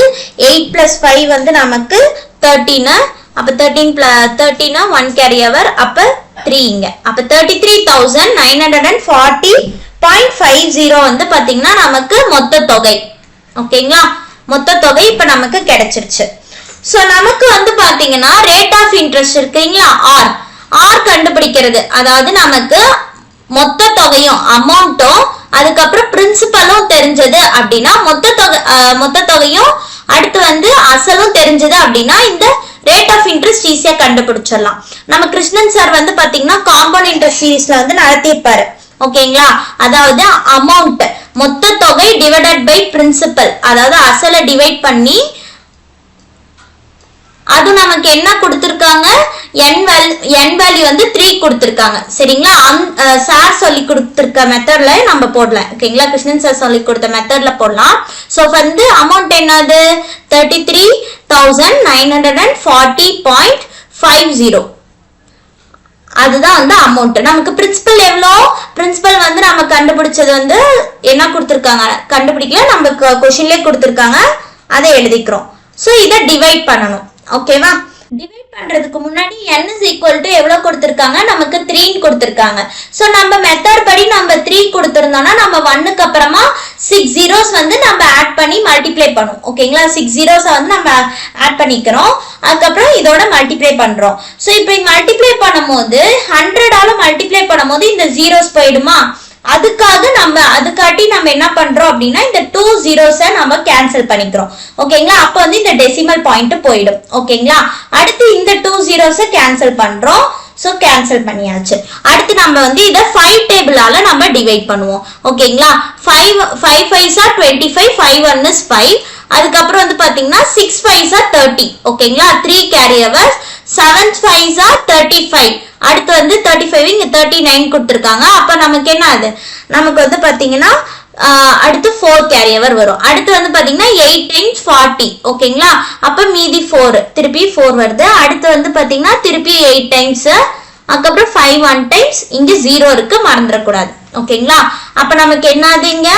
8 + 5 வந்து நமக்கு 13. அப்ப 13 1 கேரி ஓவர், அப்ப 3 இங்க. அப்ப 33,940.50 வந்து பாத்தீங்கன்னா நமக்கு மொத்த தொகை, ஓகேங்களா? மொத்த தொகை இப்ப நமக்கு கிடைச்சிருச்சு. சோ நமக்கு வந்து பாத்தீங்கன்னா ரேட் ஆஃப் இன்ட்ரெஸ்ட் இருக்குங்களா, ஆர் கண்டுபிடிக்கிறது, அதாவது நமக்கு மொத்த தொகையும் அமௌண்ட்டும் அதுக்கப்புறம் பிரின்சிபலும் தெரிஞ்சது அப்படின்னா மொத்த தொகையும் அடுத்து வந்து அசலும் தெரிஞ்சது அப்படின்னா இந்த ரேட் ஆஃப் இன்ட்ரெஸ்ட் ஈஸியா கண்டுபிடிச்சிடலாம். நம்ம கிருஷ்ணன் சார் வந்து பாத்தீங்கன்னா காம்பவுண்ட் இன்ட்ரெஸ்ட் சீரீஸ்ல வந்து நடத்தியிருப்பாரு, ஓகேங்களா? அதாவது அமௌண்ட் மொத்த தொகை டிவைடட் பை பிரின்சிபல், அதாவது அசலை டிவைட் பண்ணி அது நமக்கு என்ன கொடுத்திருக்காங்க? n வேல்யூ வந்து 3 கொடுத்திருக்காங்க, சரிங்களா? சார் சொல்லி கொடுத்திருக்க மெத்தட்ல நம்ம போடலாம், ஓகேங்களா? கிருஷ்ணன் சார் சொல்லி கொடுத்த மெத்தட்ல போடலாம். சோ வந்து அமௌண்ட் என்னது? 33,940.50. அதுதான் வந்து அமௌண்ட். நமக்கு பிரின்சிபல் எவ்வளோ? பிரின்சிபல் வந்து நம்ம கண்டுபிடிச்சது வந்து என்ன கொடுத்திருக்காங்க? கண்டுபிடிக்கல, நம்ம क्वेश्चनலயே கொடுத்திருக்காங்க, அதை எழுதிக்கிறோம். சோ இத டிவைட் பண்ணனும், ஓகேவா? டிவைட் பண்றதுக்கு முன்னாடி n = எவ்வளவு கொடுத்திருக்காங்க? நமக்கு 3 கொடுத்திருக்காங்க. சோ நம்ம மெத்தட் படி நம்ம 3 கொடுத்திருந்தோம்னா நம்ம 1க்கு அப்புறமா 6 zeros வந்து நம்ம ஆட் பண்ணி மல்டிப்ளை பண்ணுவோம், ஓகேங்களா? 6 zeros வந்து நம்ம ஆட் பண்ணிக்கிறோம், அதுக்கு அப்புறம் இதோட மல்டிப்ளை பண்றோம். சோ இப்போ மல்டிப்ளை பண்ணும்போது 100 ஆல மல்டிப்ளை பண்ணும்போது இந்த zeros போய்டுமா? அதுக்காட்டி நம்ம என்ன பண்றோம் அப்படின்னா இந்த 2 zeros நம்ம கேன்சல் பண்ணிக்கிறோம், ஓகேங்களா? அப்ப வந்து இந்த டெசிமல் பாயிண்ட் போயிடும், ஓகேங்களா? அடுத்து இந்த 2 zeros கேன்சல் பண்றோம். சோ கேன்சல் பண்ணியாச்சு. அடுத்து நம்ம வந்து இத 5 டேபிளால நம்ம டிவைட் பண்ணுவோம். ஓகேங்களா? 5 5s are 25, 5 1 is 5. அதுக்கு அப்புறம் வந்து பாத்தீங்கன்னா 6 5s are 30. ஓகேங்களா? 3 கேரி ஹவர்ஸ். 7 5s are 35. அடுத்து வந்து 35 இங்க 39 கொடுத்திருக்காங்க. அப்ப நமக்கு என்ன ஆகுது? நமக்கு வந்து பாத்தீங்கன்னா அடுத்து 4 கேரி ஹவர் வரும். அடுத்து வந்து பாத்தீங்கன்னா 8 times 40. ஓகேங்களா? அப்ப மீதி 4 திருப்பி 4 வருது. அடுத்து வந்து பாத்தீங்கன்னா திருப்பி 8 times, அதுக்கப்புறம் 5 1 times, இங்க 0 இருக்கு, மறந்துடக்கூடாது. ஓகேங்களா? அப்ப நமக்கு என்னது இங்க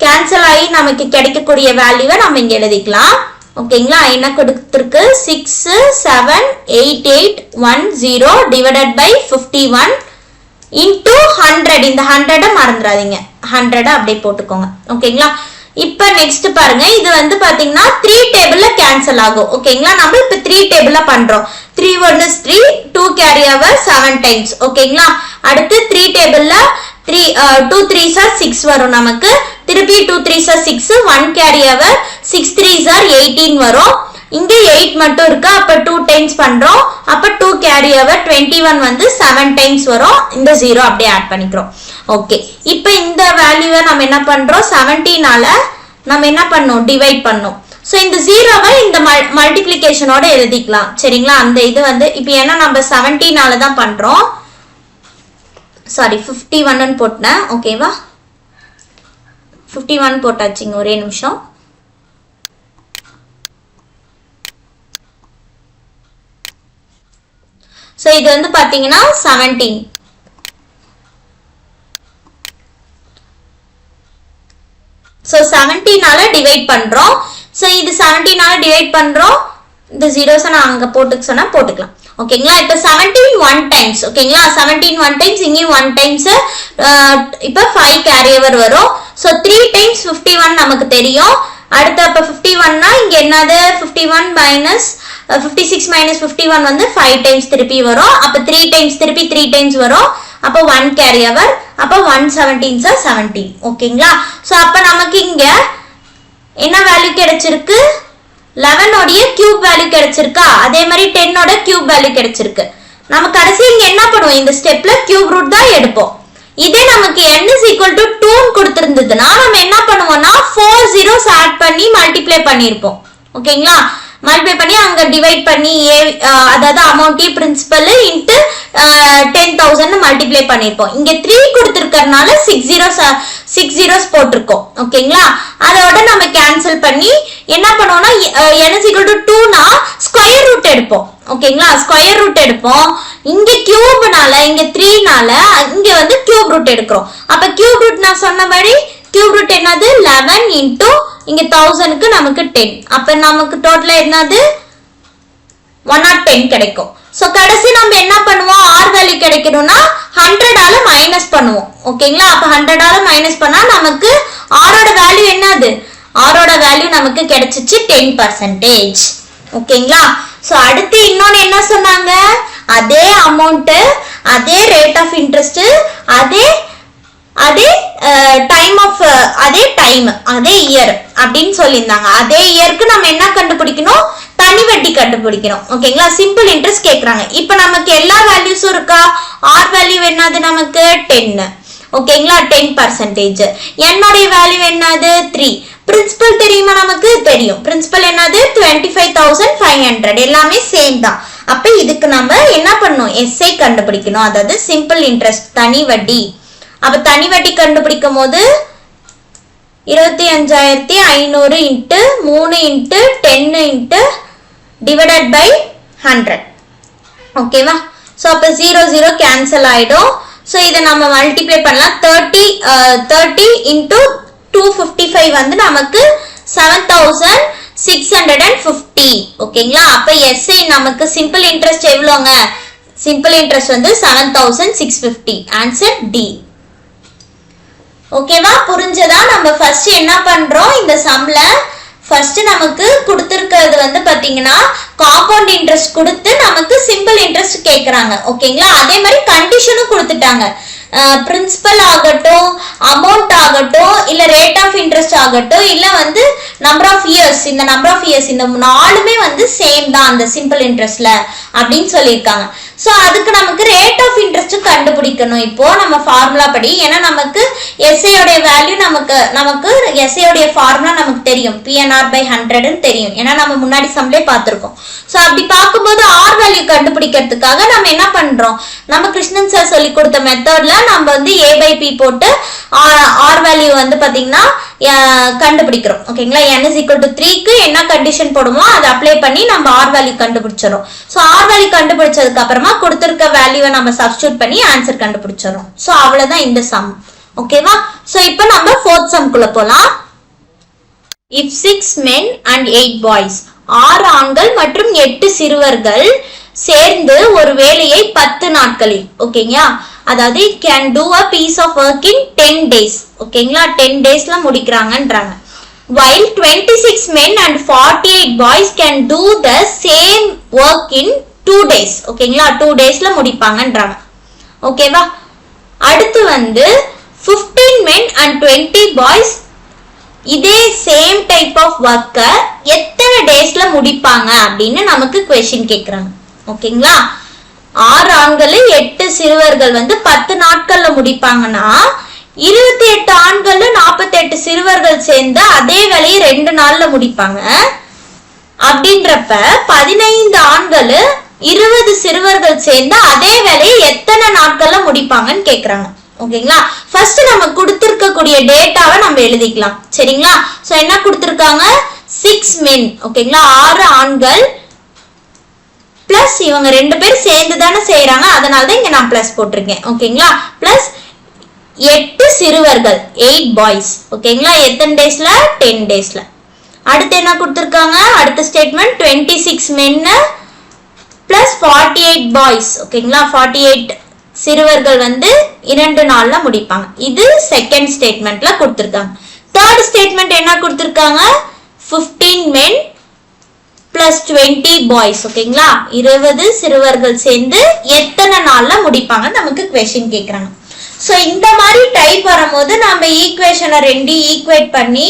கேன்சல் ஆகி நமக்கு கிடைக்கக்கூடிய வேல்யூவை நம்ம இங்க எழுதிக்கலாம். ஓகேங்களா? என்ன கொடுத்திருக்கு? 6 7 8 8 1 0 divided by 51 into 100. இந்த 100 மறந்துடாதீங்க, 100 அப்படியே போட்டுக்கோங்க. ஓகேங்களா? இப்ப நெக்ஸ்ட் பாருங்க, இது வந்து பாத்தீங்கன்னா 3 டேபிள்ல கேன்சல் ஆகும். ஓகேங்களா? நம்ம இப்ப 3 டேபிள்ல பண்றோம். 3 1 is 3, 2 carry over 7 times. ஓகேங்களா? அடுத்து 3 டேபிள்ல 2 3s are 6 வரும் நமக்கு. திருப்பி 2 3s are 6, 1 carry over 6 3s are 18 வரும். இங்க 8 மட்டும் இருக்கு. அப்ப 2 times பண்றோம். அப்ப 2 carry over 21 வந்து 7 times வரும். இந்த 0 அப்படியே ஆட் பண்ணிக்கிறோம். ஓகே, இப்போ இந்த வேல்யூவை நம்ம என்ன பண்றோம்? 17ஆல நம்ம என்ன பண்ணோம்? டிவைட் பண்ணோம். சோ இந்த 0வை இந்த மல்டிப்ளிகேஷனோட எழுதிக்கலாம். சரிங்களா? அந்த இது வந்து இப்போ ஏன்னா நம்ம 17ஆல தான் பண்றோம். சாரி 51 ன்னு போட்டேன். ஓகேவா? 51 போட்டாச்சுங்க. ஒரே நிமிஷம். சோ இது வந்து பாத்தீங்கன்னா 17. சோ 17ஆல டிவைட் பண்றோம். சோ இது 17ஆல டிவைட் பண்றோம். இந்த zeros நான் அங்க போட்டுக்க சொன்னா போட்டுக்கலாம். ஓகேங்களா? இப்ப 17 1 times. ஓகேங்களா? 17 1 times, இங்க 1 times. இப்ப 5 carry over வரும். சோ 3 times 51 நமக்கு தெரியும். அடுத்து அப்ப 51 னா இங்க என்னது? 51 minus 56 minus 51 வந்து 5 times திருப்பி வரும். அப்ப 3 times திருப்பி 3 times வரும். அப்ப 1 carry over. அப்ப 117s are 17. ஓகேங்களா? சோ அப்ப நமக்கு இங்க என்ன வேல்யூ கிடைச்சிருக்கு? 11 உடைய கியூப் வேல்யூ கிடைச்சிருக்கா? அதே மாதிரி 10 ஓட கியூப் வேல்யூ கிடைச்சிருக்கு. நம்ம கடைசி இங்க என்ன பண்ணுவோம்? இந்த ஸ்டெப்ல கியூப் ரூட் தான் எடுப்போம். இதே நமக்கு n is equal to 2 கொடுத்திருந்ததுன்னா நம்ம என்ன பண்ணுவோம்னா 4 zeros ஆட் பண்ணி மல்டிப்ளை பண்ணிருப்போம். ஓகேங்களா? மல்டிப்ளை பண்ணி அங்க டிவைட் பண்ணி அதாவது அமௌண்ட் பிரின்சிபல் இன்டு 10,000 மல்டிப்ளை பண்ணிருப்போம். இங்க 3 கொடுத்திருக்கறனால 6 zeros போட்டிருக்கோம். ஓகேங்களா? அதோட நம்ம கேன்சல் பண்ணி என்ன பண்ணுவோம்னா n is equal to 2 னா ஸ்கொயர் ரூட் எடுப்போம். ஓகேங்களா? ஸ்கொயர் ரூட் எடுப்போம். இங்க கியூப்னால இங்க 3 னால இங்க வந்து கியூப் ரூட் எடுக்கிறோம். அப்ப கியூப் ரூட் நான் சொன்னபடி கியூப் ரூட் என்னது? 11 இன்டு இங்க 1000க்கு நமக்கு 10. அப்ப நமக்கு டோட்டலா என்னது? 110 கிடைக்கும். சோ கடைசி நம்ம என்ன பண்ணுவோம்? r வேல்யூ கிடைக்கணும்னா 100ஆல மைனஸ் பண்ணுவோம். ஓகேங்களா? அப்ப 100ஆல மைனஸ் பண்ணா நமக்கு r ஓட வேல்யூ என்னது? r ஓட வேல்யூ நமக்கு கிடைச்சிச்சு 10%. ஓகேங்களா? சோ அடுத்து இன்னொன்னு என்ன சொன்னாங்க? அதே அமௌண்ட், அதே ரேட் ஆஃப் இன்ட்ரெஸ்ட், அதே டைம் ஆஃப் அதே டைம் அதே இயர் அப்படின்னு சொல்லியிருந்தாங்க. அதே இயருக்கு நம்ம என்ன கண்டுபிடிக்கணும்? தனி வட்டி கண்டுபிடிக்கணும். ஓகேங்களா? சிம்பிள் இன்ட்ரெஸ்ட் கேக்குறாங்க. இப்ப நமக்கு எல்லா வேல்யூஸும் இருக்கா? ஆர் வேல்யூ என்னது? நமக்கு 10. ஓகேங்களா? 10%. என்னோட வேல்யூ என்னது? 3. பிரின்சிபல் தெரியுமா? நமக்கு தெரியும். பிரின்சிபல் என்னது? 25,500. எல்லாமே சேம் தான். அப்ப இதுக்கு நம்ம என்ன பண்ணணும்? எஸ்ஐ கண்டுபிடிக்கணும். அதாவது சிம்பிள் இன்ட்ரெஸ்ட், தனி வட்டி. அப்ப தனி வட்டி கண்டுபிடிக்கும் போது 25,500 into 3 into 10 into divided by 100. ஓகேவா? சோ அப்ப 0 0 கேன்சல் ஆயிடும். சோ இதை நம்ம மல்டிப்ளை பண்ணலாம். 30 இன்ட்டு 255 வந்து நமக்கு 7,650. ஓகேங்களா? அப்ப எஸ்ஐ நமக்கு சிம்பிள் இன்ட்ரெஸ்ட் எவ்வளோங்க? சிம்பிள் இன்ட்ரெஸ்ட் வந்து 7,650. Answer D. ஓகேவா? புரிஞ்சதா? நம்ம ஃபர்ஸ்ட் என்ன பண்றோம்? இந்த சம்ல ஃபர்ஸ்ட் நமக்கு கொடுத்திருக்கிறது வந்து பாத்தீங்கன்னா காம்பவுண்ட் இன்ட்ரெஸ்ட் கொடுத்து நமக்கு சிம்பிள் இன்ட்ரெஸ்ட் கேக்குறாங்க. ஓகேங்களா? அதே மாதிரி கண்டிஷனும் கொடுத்துட்டாங்க. பிரின்சிபல் ஆகட்டும், அமௌண்ட் ஆகட்டும், இல்ல ரேட் ஆஃப் இன்ட்ரெஸ்ட் ஆகட்டும், இல்ல வந்து நம்பர் ஆஃப் இயர்ஸ், இந்த நம்பர் ஆஃப் இயர்ஸ் இந்த 4மே வந்து சேம் தான் அந்த சிம்பிள் இன்ட்ரெஸ்ட்ல அப்படின்னு சொல்லியிருக்காங்க. ஸோ அதுக்கு நமக்கு ரேட் ஆஃப் இன்ட்ரெஸ்ட் கண்டுபிடிக்கணும் இப்போ நம்ம ஃபார்முலா படி. ஏன்னா நமக்கு எஸ்ஐயோடைய வேல்யூ நமக்கு எஸ்ஐயோடைய ஃபார்முலா நமக்கு தெரியும், PNR/100 தெரியும். ஏன்னா நம்ம முன்னாடி சம்லே பார்த்துருக்கோம். ஸோ அப்படி பார்க்கும்போது ஆர் வேல்யூ கண்டுபிடிக்கிறதுக்காக நம்ம என்ன பண்றோம், நம்ம கிருஷ்ணன் சார் சொல்லி கொடுத்த மெத்தட்ல நம்ம வந்து A/P போட்டு ஆர் வேல்யூ வந்து பாத்தீங்கன்னா கண்டுபிடிக்கிறோம். ஓகேங்களா, n=3க்கு என்ன கண்டிஷன் போடுமோ அதை அப்ளை பண்ணி நம்ம ஆர் வேல்யூ கண்டுபிடிச்சிடும். ஸோ ஆர் வேல்யூ கண்டுபிடிச்சதுக்கு அப்புறமா கொடுத்திருக்க வேல்யூவை நம்ம சப்ஸ்டிட்யூட் பண்ணி ஆன்சர் கண்டுபிடிச்சிடும். ஸோ அவ்வளவுதான் இந்த சம். ஓகேவா, ஸோ இப்போ நம்ம 4th சம்குள்ள போலாம். If 6 men and 8 boys, 6 ஆண்கள் மற்றும் 8 சிறுவர்கள் சேர்ந்து ஒரு வேலையை 10 நாட்களில், ஓகேங்களா, அதாவது can do a piece of work in 10 days, ஓகேங்களா, 10 daysல முடிக்கிறாங்கன்றாங்க. While 26 men and 48 boys can do the same work in 2 days, ஓகேங்களா, 2 daysல முடிப்பாங்கன்றாங்க. ஓகேவா, அடுத்து வந்து 15 men and 20 boys இதே சேம் டைப் ஆஃப் ஒர்க்க எத்தனை டேஸ்ல முடிப்பாங்க அப்படின்னு நமக்கு क्वेश्चन கேக்குறாங்க. ஓகேங்களா, 6 ஆண்கள் 8 சிறுவர்கள் வந்து 10 நாட்கள்ல முடிப்பாங்கன்னா 28 ஆண்கள் 48 சிறுவர்கள் சேர்ந்து அதே வேலையை 2 நாள்ல முடிப்பாங்க. அப்படின்றப்ப 15 ஆண்கள் 20 சிறுவர்கள் சேர்ந்து அதே வேலையை எத்தனை நாட்கள்ல முடிப்பாங்கன்னு கேக்குறாங்க. ஓகேங்களா, ஃபர்ஸ்ட் நம்ம கொடுத்திருக்கக்கூடிய டேட்டாவை நம்ம எழுதிக்கலாம். சரிங்களா, சோ என்ன கொடுத்திருக்காங்க, 6 men, ஓகேங்களா, 6 ஆண்கள் பிளஸ் இவங்க 2 பேர் சேர்ந்து தானே செய்யறாங்க, அதனாலதான் இங்க நான் பிளஸ் போட்டிருக்கேன். ஓகேங்களா, பிளஸ் 8 சிறுவர்கள் 8 பாய்ஸ், ஓகேங்களா, எத்தனை டேஸ்ல 10 டேஸ்ல. அடுத்து என்ன கொடுத்திருக்காங்க, அடுத்த ஸ்டேட்மெண்ட் 26 men பிளஸ் 48 பாய்ஸ், ஓகேங்களா, 48 சிறுவர்கள் வந்து 2 நாள்ல முடிப்பாங்க. இது செகண்ட் ஸ்டேட்மெண்ட்ல கொடுத்திருக்காங்க. தேர்ட் ஸ்டேட்மெண்ட் என்ன கொடுத்திருக்காங்க, 15 men பிளஸ் 20 பாய்ஸ், ஓகேங்களா, 20 சிறுவர்கள் சேர்ந்து எத்தனை நாள்ல முடிப்பாங்க நமக்கு क्वेश्चन கேக்குறாங்க. சோ இந்த மாதிரி டைப் வரும்போது நம்ம ஈக்குவேஷனை 2 ஈக்குவேட் பண்ணி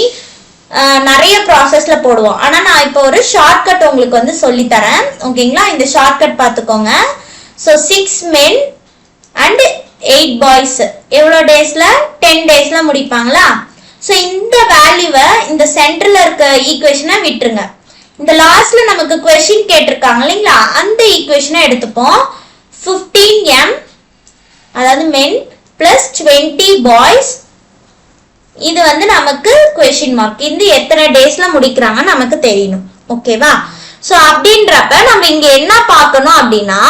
நிறைய ப்ராசஸ்ல போடுவோம். ஆனா நான் இப்போ ஒரு ஷார்ட்கட் உங்களுக்கு வந்து சொல்லி தரேன். ஓகேங்களா, இந்த ஷார்ட்கட் பாத்துக்கோங்க. சோ 6 men and 8 boys எவ்வளவு டேஸ்ல 10 டேஸ்ல முடிப்பாங்களா. சோ இந்த வேல்யூவை இந்த சென்டர்ல இருக்க ஈக்குவேஷனை விட்டுருங்க. இந்த லாஸ்ட்ல நமக்கு क्वेश्चन கேட்டிருக்காங்க இல்லைங்களா, அந்த ஈக்குவேஷனை எடுத்துப்போம். 15m அதாவது men plus 20 boys, இது வந்து நமக்கு क्वेश्चन மார்க். இது எத்தனை டேஸ்ல முடிக்கிறாங்க நமக்கு தெரியணும். ஓகேவா, சோ அப்படின்றப்ப நம்ம இங்க என்ன பார்க்கணும் அப்படின்னா,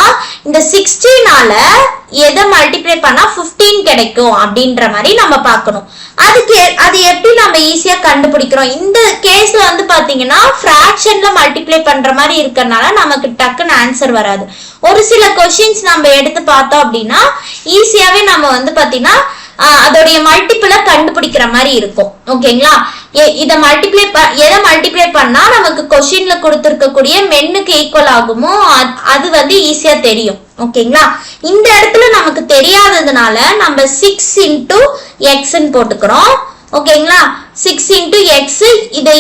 இந்த 16னால எதை மல்டிப்ளை பண்ணா 15 கிடைக்கும் அப்படின்ற மாதிரி நம்ம பார்க்கணும். அது எப்படி நம்ம ஈஸியா கண்டுபிடிக்கிறோம், இந்த கேஸ்ல வந்து பாத்தீங்கன்னா ஃபிராக்ஷன்ல மல்டிப்ளை பண்ற மாதிரி இருக்கறனால நமக்கு டக்குன்னு ஆன்சர் வராது. ஒரு சில क्वेश्चंस நம்ம எடுத்து பார்த்தோம் அப்படின்னா ஈஸியாவே நம்ம வந்து பாத்தீங்கன்னா அதோடைய மல்டிபிள கண்டுபிடிக்கிற மாதிரி இருக்கும். ஓகேங்களா, இத எதை மல்டிப்ளை பண்ணா நமக்கு क्वेश्चनல கொடுத்திருக்கக்கூடிய மென்னுக்கு ஈக்குவல் ஆகுமோ அது வந்து ஈஸியா தெரியும். ஓகேங்களா, இந்த இடத்துல நமக்கு தெரியாததுனால நம்ம 6 into x ன்னு போட்டுக்கிறோம். ஓகேங்களா, 6 into x இதை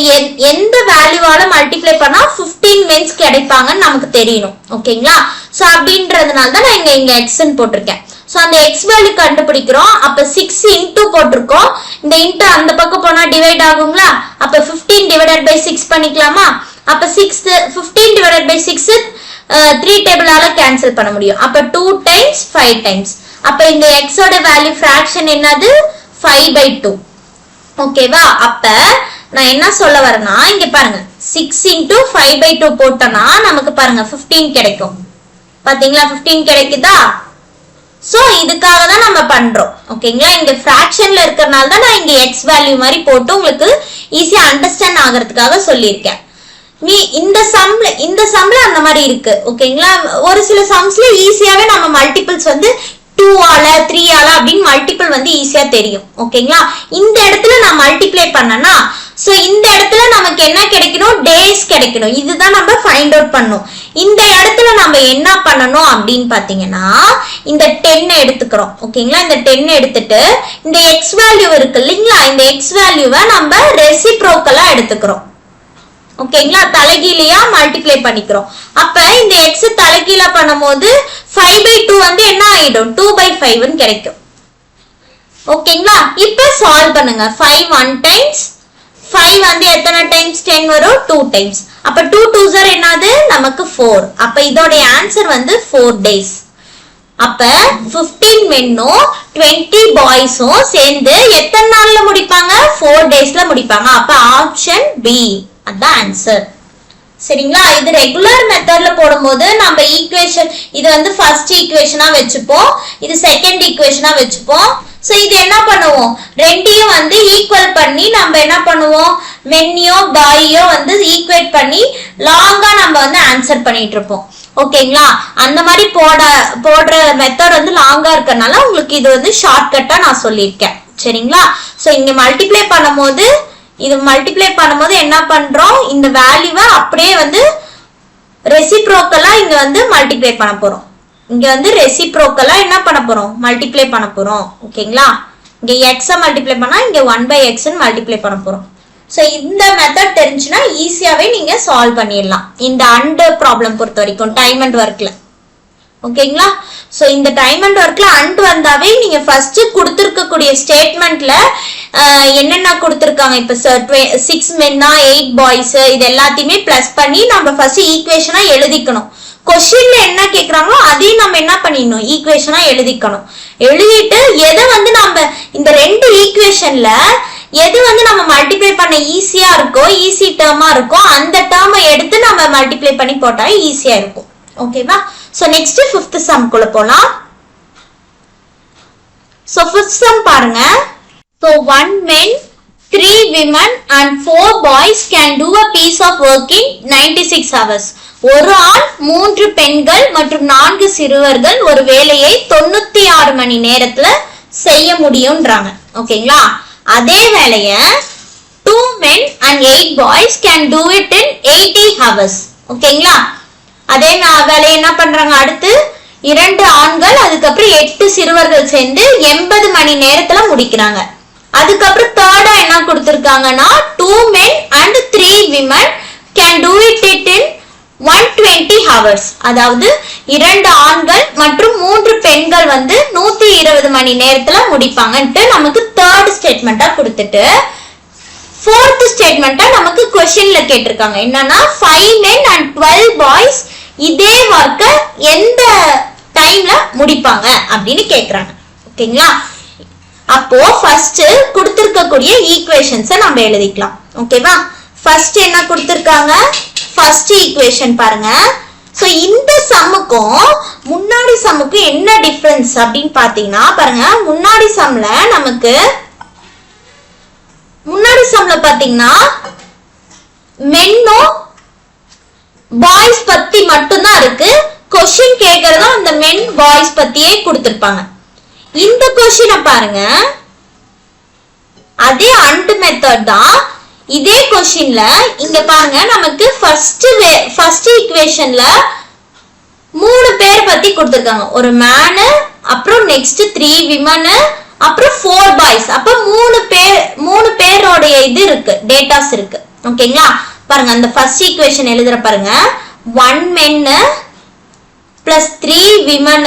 எந்த வேல்யூவால மல்டிப்ளை பண்ணா 15 மென்ஸ் கிடைப்பாங்கன்னு நமக்கு தெரியணும். ஓகேங்களா, சோ அப்படின்றதுனால தான் நான் இங்க x ன்னு போட்டிருக்கேன். சோ அந்த x வேல்யூ கண்டுபிடிக்கிறோம். அப்ப 6 into போட்டிருக்கோம். இந்த இன்டு அந்த பக்கம் போனா டிவைட் ஆகுங்களா, அப்ப 15 divided by 6 பண்ணிக்கலாமா. அப்ப 15 divided by 6 3 டேபிளால கேன்சல் பண்ண முடியும். அப்ப 2 times 5 times. அப்ப இந்த x ஓட வேல்யூ ஃபிராக்ஷன் என்னது 5/2. ஓகேவா, அப்ப நான் என்ன சொல்ல வரேன்னா இங்க பாருங்க 6 into 5/2 போட்டோம்னா நமக்கு பாருங்க 15 கிடைக்கும். பாத்தீங்களா 15 கிடைக்குதா. சோ இதுக்காக தான் நம்ம பண்றோம். ஓகேங்களா, இங்க ஃபிராக்ஷன்ல இருக்கறனால தான் நான் இங்க x வேல்யூ மாதிரி போட்டு உங்களுக்கு ஈஸியா அண்டர்ஸ்டாண்ட் ஆகிறதுக்காக சொல்லியிருக்கேன். இந்த சம்ல அந்த மாதிரி இருக்கு. ஓகேங்களா, ஒரு சில சம்ஸ்ல ஈஸியாவே நம்ம மல்டிபிள்ஸ் வந்து 2 ஆல 3 ஆல அப்படின்னு மல்டிபிள் வந்து ஈஸியா தெரியும். ஓகேங்களா, இந்த இடத்துல நான் மல்டிப்ளை பண்ணனா சோ இந்த இடத்துல நமக்கு என்ன கிடைக்கணும், டேஸ் கிடைக்கணும். இதுதான் நம்ம ஃபைண்ட் அவுட் பண்ணணும். இந்த இடத்துல நம்ம என்ன பண்ணணும் அப்படின்னு பாத்தீங்கன்னா இந்த 10 எடுத்துக்கிறோம். ஓகேங்களா, இந்த 10 எடுத்துட்டு இந்த எக்ஸ் வேல்யூ இருக்கு இல்லைங்களா, இந்த எக்ஸ் வேல்யூவை நம்ம ரெசிப்ரோக்கலா எடுத்துக்கிறோம். ஓகேங்களா, தலைகீழியா மல்டிப்ளை பண்ணிக்கிறோம். அப்ப இந்த எக்ஸ் தலைகீழா பண்ணும்போது 5/2 வந்து என்ன ஆயிடும், 2/5 கிடைக்கும். ஓகேங்களா, இப்ப சால்வ் பண்ணுங்க. 5 1 டைம்ஸ் 5 வந்து எத்தனை டைம்ஸ் 10 வரும், 2 டைம்ஸ். அப்ப 2 2s are என்னது, நமக்கு 4. அப்ப இதோட ஆன்சர் வந்து 4 days. அப்ப 15 மென்னும் 20 பாய்ஸும் சேர்ந்து எத்தனை நாள்ல முடிப்பாங்க, 4 daysல முடிப்பாங்க. அப்ப ஆப்ஷன் பி அதான் ஆன்சர். சரிங்களா, இது ரெகுலர் மெத்தட்ல போடும்போது நம்ம ஈக்குவேஷன் இது வந்து ஃபர்ஸ்ட் ஈக்குவேஷனா வச்சுப்போம், இது செகண்ட் ஈக்குவேஷனா வச்சுப்போம். சோ இது என்ன பண்ணுவோம், ரெண்டையும் வந்து ஈக்குவல் பண்ணி நம்ம என்ன பண்ணுவோம், மென்னியோ பாயோ வந்து ஈக்குவேட் பண்ணி லாங்கா நம்ம வந்து ஆன்சர் பண்ணிட்டு இருப்போம். ஓகேங்களா, அந்த மாதிரி போடுற மெத்தட் வந்து லாங்கா இருக்கறனால உங்களுக்கு இது வந்து ஷார்ட்கட்டா நான் சொல்லியிருக்கேன். சரிங்களா, சோ இங்க மல்டிப்ளை பண்ணும்போது என்ன பண்றோம், இந்த வேல்யூவை அப்படியே வந்து ரெசிப்ரோக்கலா இங்க வந்து மல்டிப்ளை பண்ண போறோம். இங்க வந்து ரெசிப்ரோக்கலா என்ன பண்ண போறோம், மல்டிப்ளை பண்ண போறோம். ஓகேங்களா, இங்க x மல்டிப்ளை பண்ணா இங்க 1/x மல்டிப்ளை பண்ண போறோம். சோ இந்த மெத்தட் தெரிஞ்சுனா ஈஸியாவே நீங்க சால்வ் பண்ணிடலாம் இந்த அண்ட் ப்ராப்ளம் பொறுத்த வரைக்கும் டைம் அண்ட் ஒர்க்ல. ஓகேங்களா, சோ இந்த டைம் அண்ட் ஒர்க்ல அண்ட் வந்தாவே நீங்க ஃபர்ஸ்ட் கொடுத்திருக்கக்கூடிய ஸ்டேட்மெண்ட்ல என்னென்ன கொடுத்திருக்காங்க, இப்ப 6 மென்னா 8 பாய்ஸ் இது எல்லாத்தையுமே பிளஸ் பண்ணி நம்ம ஃபர்ஸ்ட் ஈக்குவேஷனா எழுதிக்கணும். கொஸ்டின்ல என்ன கேக்குறாங்களோ அதையும் நம்ம என்ன பண்ணிடணும், ஈக்குவேஷனா எழுதிக்கணும். எழுதிட்டு எதை வந்து நம்ம இந்த ரெண்டு ஈக்குவேஷன்ல எது வந்து நம்ம மல்டிப்ளை பண்ண ஈஸியா இருக்கோ, ஈஸி டேர்மா இருக்கோ அந்த டேர்மை எடுத்து நம்ம மல்டிப்ளை பண்ணி போட்டா ஈஸியா இருக்கும். ஓகேவா, சோ நெக்ஸ்ட் 5th சம் குள்ள போலாம். சோ 5th சம் பாருங்க. So 1 man, 3 women and 4 boys can do a piece of work in 96 hours. ஒரு ஆண் 3 பெண்கள் மற்றும் 4 சிறுவர்கள் ஒரு வேலையை 96 மணி நேரத்துல செய்ய முடியும்ன்றாங்க. ஓகேங்களா, அதே வேலைய 2 men and 8 boys can do it in 80 hours. ஓகேங்களா, அதே வேலையை என்ன பண்றாங்க, அடுத்து 2 ஆண்கள் அதுக்கப்புறம் 8 சிறுவர்கள் சேர்ந்து 80 மணி நேரத்துல முடிக்கிறாங்க. அதுக்கப்புறம் தேர்டா என்ன கொடுத்திருக்காங்கன்னா 2 men and 3 women can do it in 120 hours. அதாவது 2 ஆண்கள் மற்றும் 3 பெண்கள் வந்து 120 மணி நேரத்துல முடிப்பாங்கன்ட்டு நமக்கு தேர்ட் ஸ்டேட்மெண்டா கொடுத்துட்டு ஃபோர்த் ஸ்டேட்மெண்டா நமக்கு क्वेश्चनல கேட்டிருக்காங்க. என்னன்னா 5 men and 12 boys இதே வர்க்க எந்த டைம்ல முடிப்பாங்க அப்படின்னு கேக்குறாங்க. ஓகேங்களா, அப்போ ஃபர்ஸ்ட் கொடுத்திருக்கக்கூடிய ஈக்குவேஷன்ஸை நம்ம எழுதிக்கலாம். ஓகேவா, ஃபர்ஸ்ட் என்ன கொடுத்திருக்காங்க, ஃபர்ஸ்ட் ஈக்குவேஷன் பாருங்க. சோ இந்த சம்முக்கும் முன்னாடி சம்முக்கும் என்ன டிஃபரன்ஸ் அப்படின்னு பாத்தீங்கன்னா பாருங்க, முன்னாடி சம்ல பாத்தீங்கன்னா மென்னோ பாய்ஸ் பத்தி மட்டும்தான் இருக்கு. கொஸ்டின் கேக்குறதும் அந்த மென் பாய்ஸ் பத்தியே கொடுத்திருப்பாங்க. இந்த கொஸ்டினை பாருங்க, அதே அண்ட் மெத்தட் தான். இதே கொஸ்டின்ல இங்க பாருங்க, நமக்கு ஃபர்ஸ்ட் ஈக்குவேஷன்ல 3 பேர் பத்தி கொடுத்திருக்காங்க. ஒரு மேன், அப்புறம் நெக்ஸ்ட் 3 விமன், அப்புறம் 4 பாய்ஸ். அப்ப 3 பேரோட இது இருக்கு, டேட்டாஸ் இருக்கு. ஓகேங்களா, பாருங்க அந்த ஃபர்ஸ்ட் ஈக்குவேஷன் எழுதுற பாருங்க, 1 men plus 3 women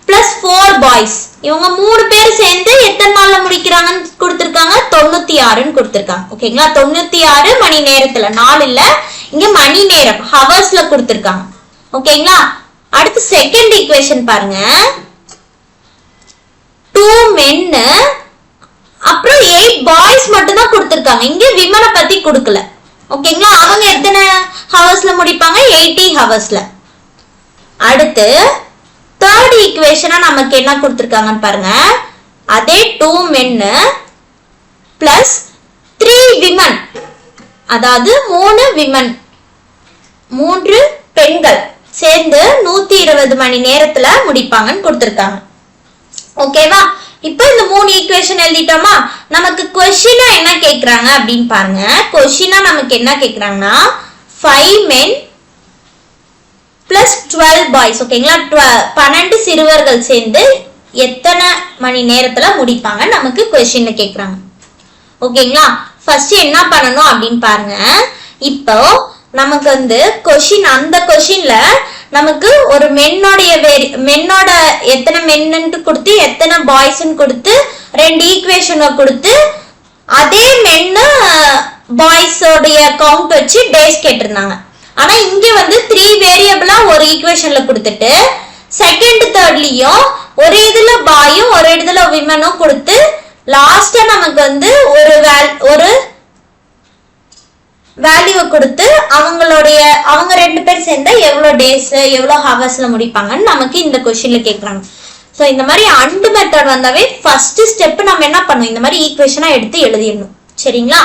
plus 4 boys. இவங்க 3 பேர் சேர்ந்து எத்தனை நாள்ல முடிக்கிறாங்கன்னு கொடுத்திருக்காங்க, 96ன்னு கொடுத்திருக்காங்க. ஓகேங்களா, 96 மணி நேரத்துல, நாள் இல்ல இங்க மணி நேரம் ஹவர்ஸ்ல கொடுத்திருக்காங்க. ஓகேங்களா, அடுத்து செகண்ட் ஈக்குவேஷன் பாருங்க, 2 men அப்புறம் 8 பாய்ஸ் மட்டும் தான் கொடுத்திருக்காங்க. இங்க விமனை பத்தி கொடுக்கல. ஓகேங்களா, அவங்க எத்தனை ஹவர்ஸ்ல முடிப்பாங்க, 80 ஹவர்ஸ்ல. அடுத்து தேர்ட் ஈக்குவேஷனா நமக்கு என்ன கொடுத்திருக்காங்கன்னு பாருங்க, அதே 2 men பிளஸ் 3 women, அதாவது 3 women 3 பெண்கள் சேர்ந்து 120 மணி நேரத்துல முடிப்பாங்கன்னு கொடுத்திருக்காங்க. ஓகேவா, இப்போ இந்த 3 ஈக்குவேஷன் எழுதிட்டோமா. நமக்கு क्वेश्चन என்ன கேக்குறாங்க அப்படின்னு பாருங்க. क्वेश्चन நமக்கு என்ன கேக்குறாங்கன்னா 5 men plus 12 பாய்ஸ். ஓகேங்களா, 12 சிறுவர்கள் சேர்ந்து எத்தனை மணி நேரத்துல முடிப்பாங்க நமக்கு क्वेश्चनல கேக்குறாங்க. ஓகேங்களா, ஃபர்ஸ்ட் என்ன பண்ணனும் அப்படினு பாருங்க. இப்போ நமக்கு வந்து क्वेश्चन, அந்த क्वेश्चनல நமக்கு ஒரு மென்னோட எத்தனை மென்னு கொடுத்து எத்தனை பாய்ஸ்னு கொடுத்து ரெண்டு ஈக்குவேஷனை கொடுத்து அதே மென்னு பாய்ஸோடைய கவுண்ட் வச்சு டேஸ் கேட்டிருந்தாங்க. ஆனா இங்க வந்து 3 வேரியபிளா ஒரு ஈக்குவேஷன்ல கொடுத்துட்டு செகண்ட் தேர்ட்லயும் ஒரு இதுல பாயும் ஒரு இதுல விமனும் கொடுத்து லாஸ்டா நமக்கு வந்து ஒரு வேல்யூ கொடுத்து அவங்க ரெண்டு பேர் சேர்ந்தா எவ்வளவு டேஸ் எவ்வளவு ஹவர்ஸ்ல முடிப்பாங்கன்னு நமக்கு இந்த क्वेश्चनல கேக்குறாங்க. சோ இந்த மாதிரி அண்ட் மெத்தட் வந்தாவே ஃபர்ஸ்ட் ஸ்டெப் நம்ம என்ன பண்ணுவோம், இந்த மாதிரி ஈக்குவேஷனா எடுத்து எழுதிடணும். சரிங்களா,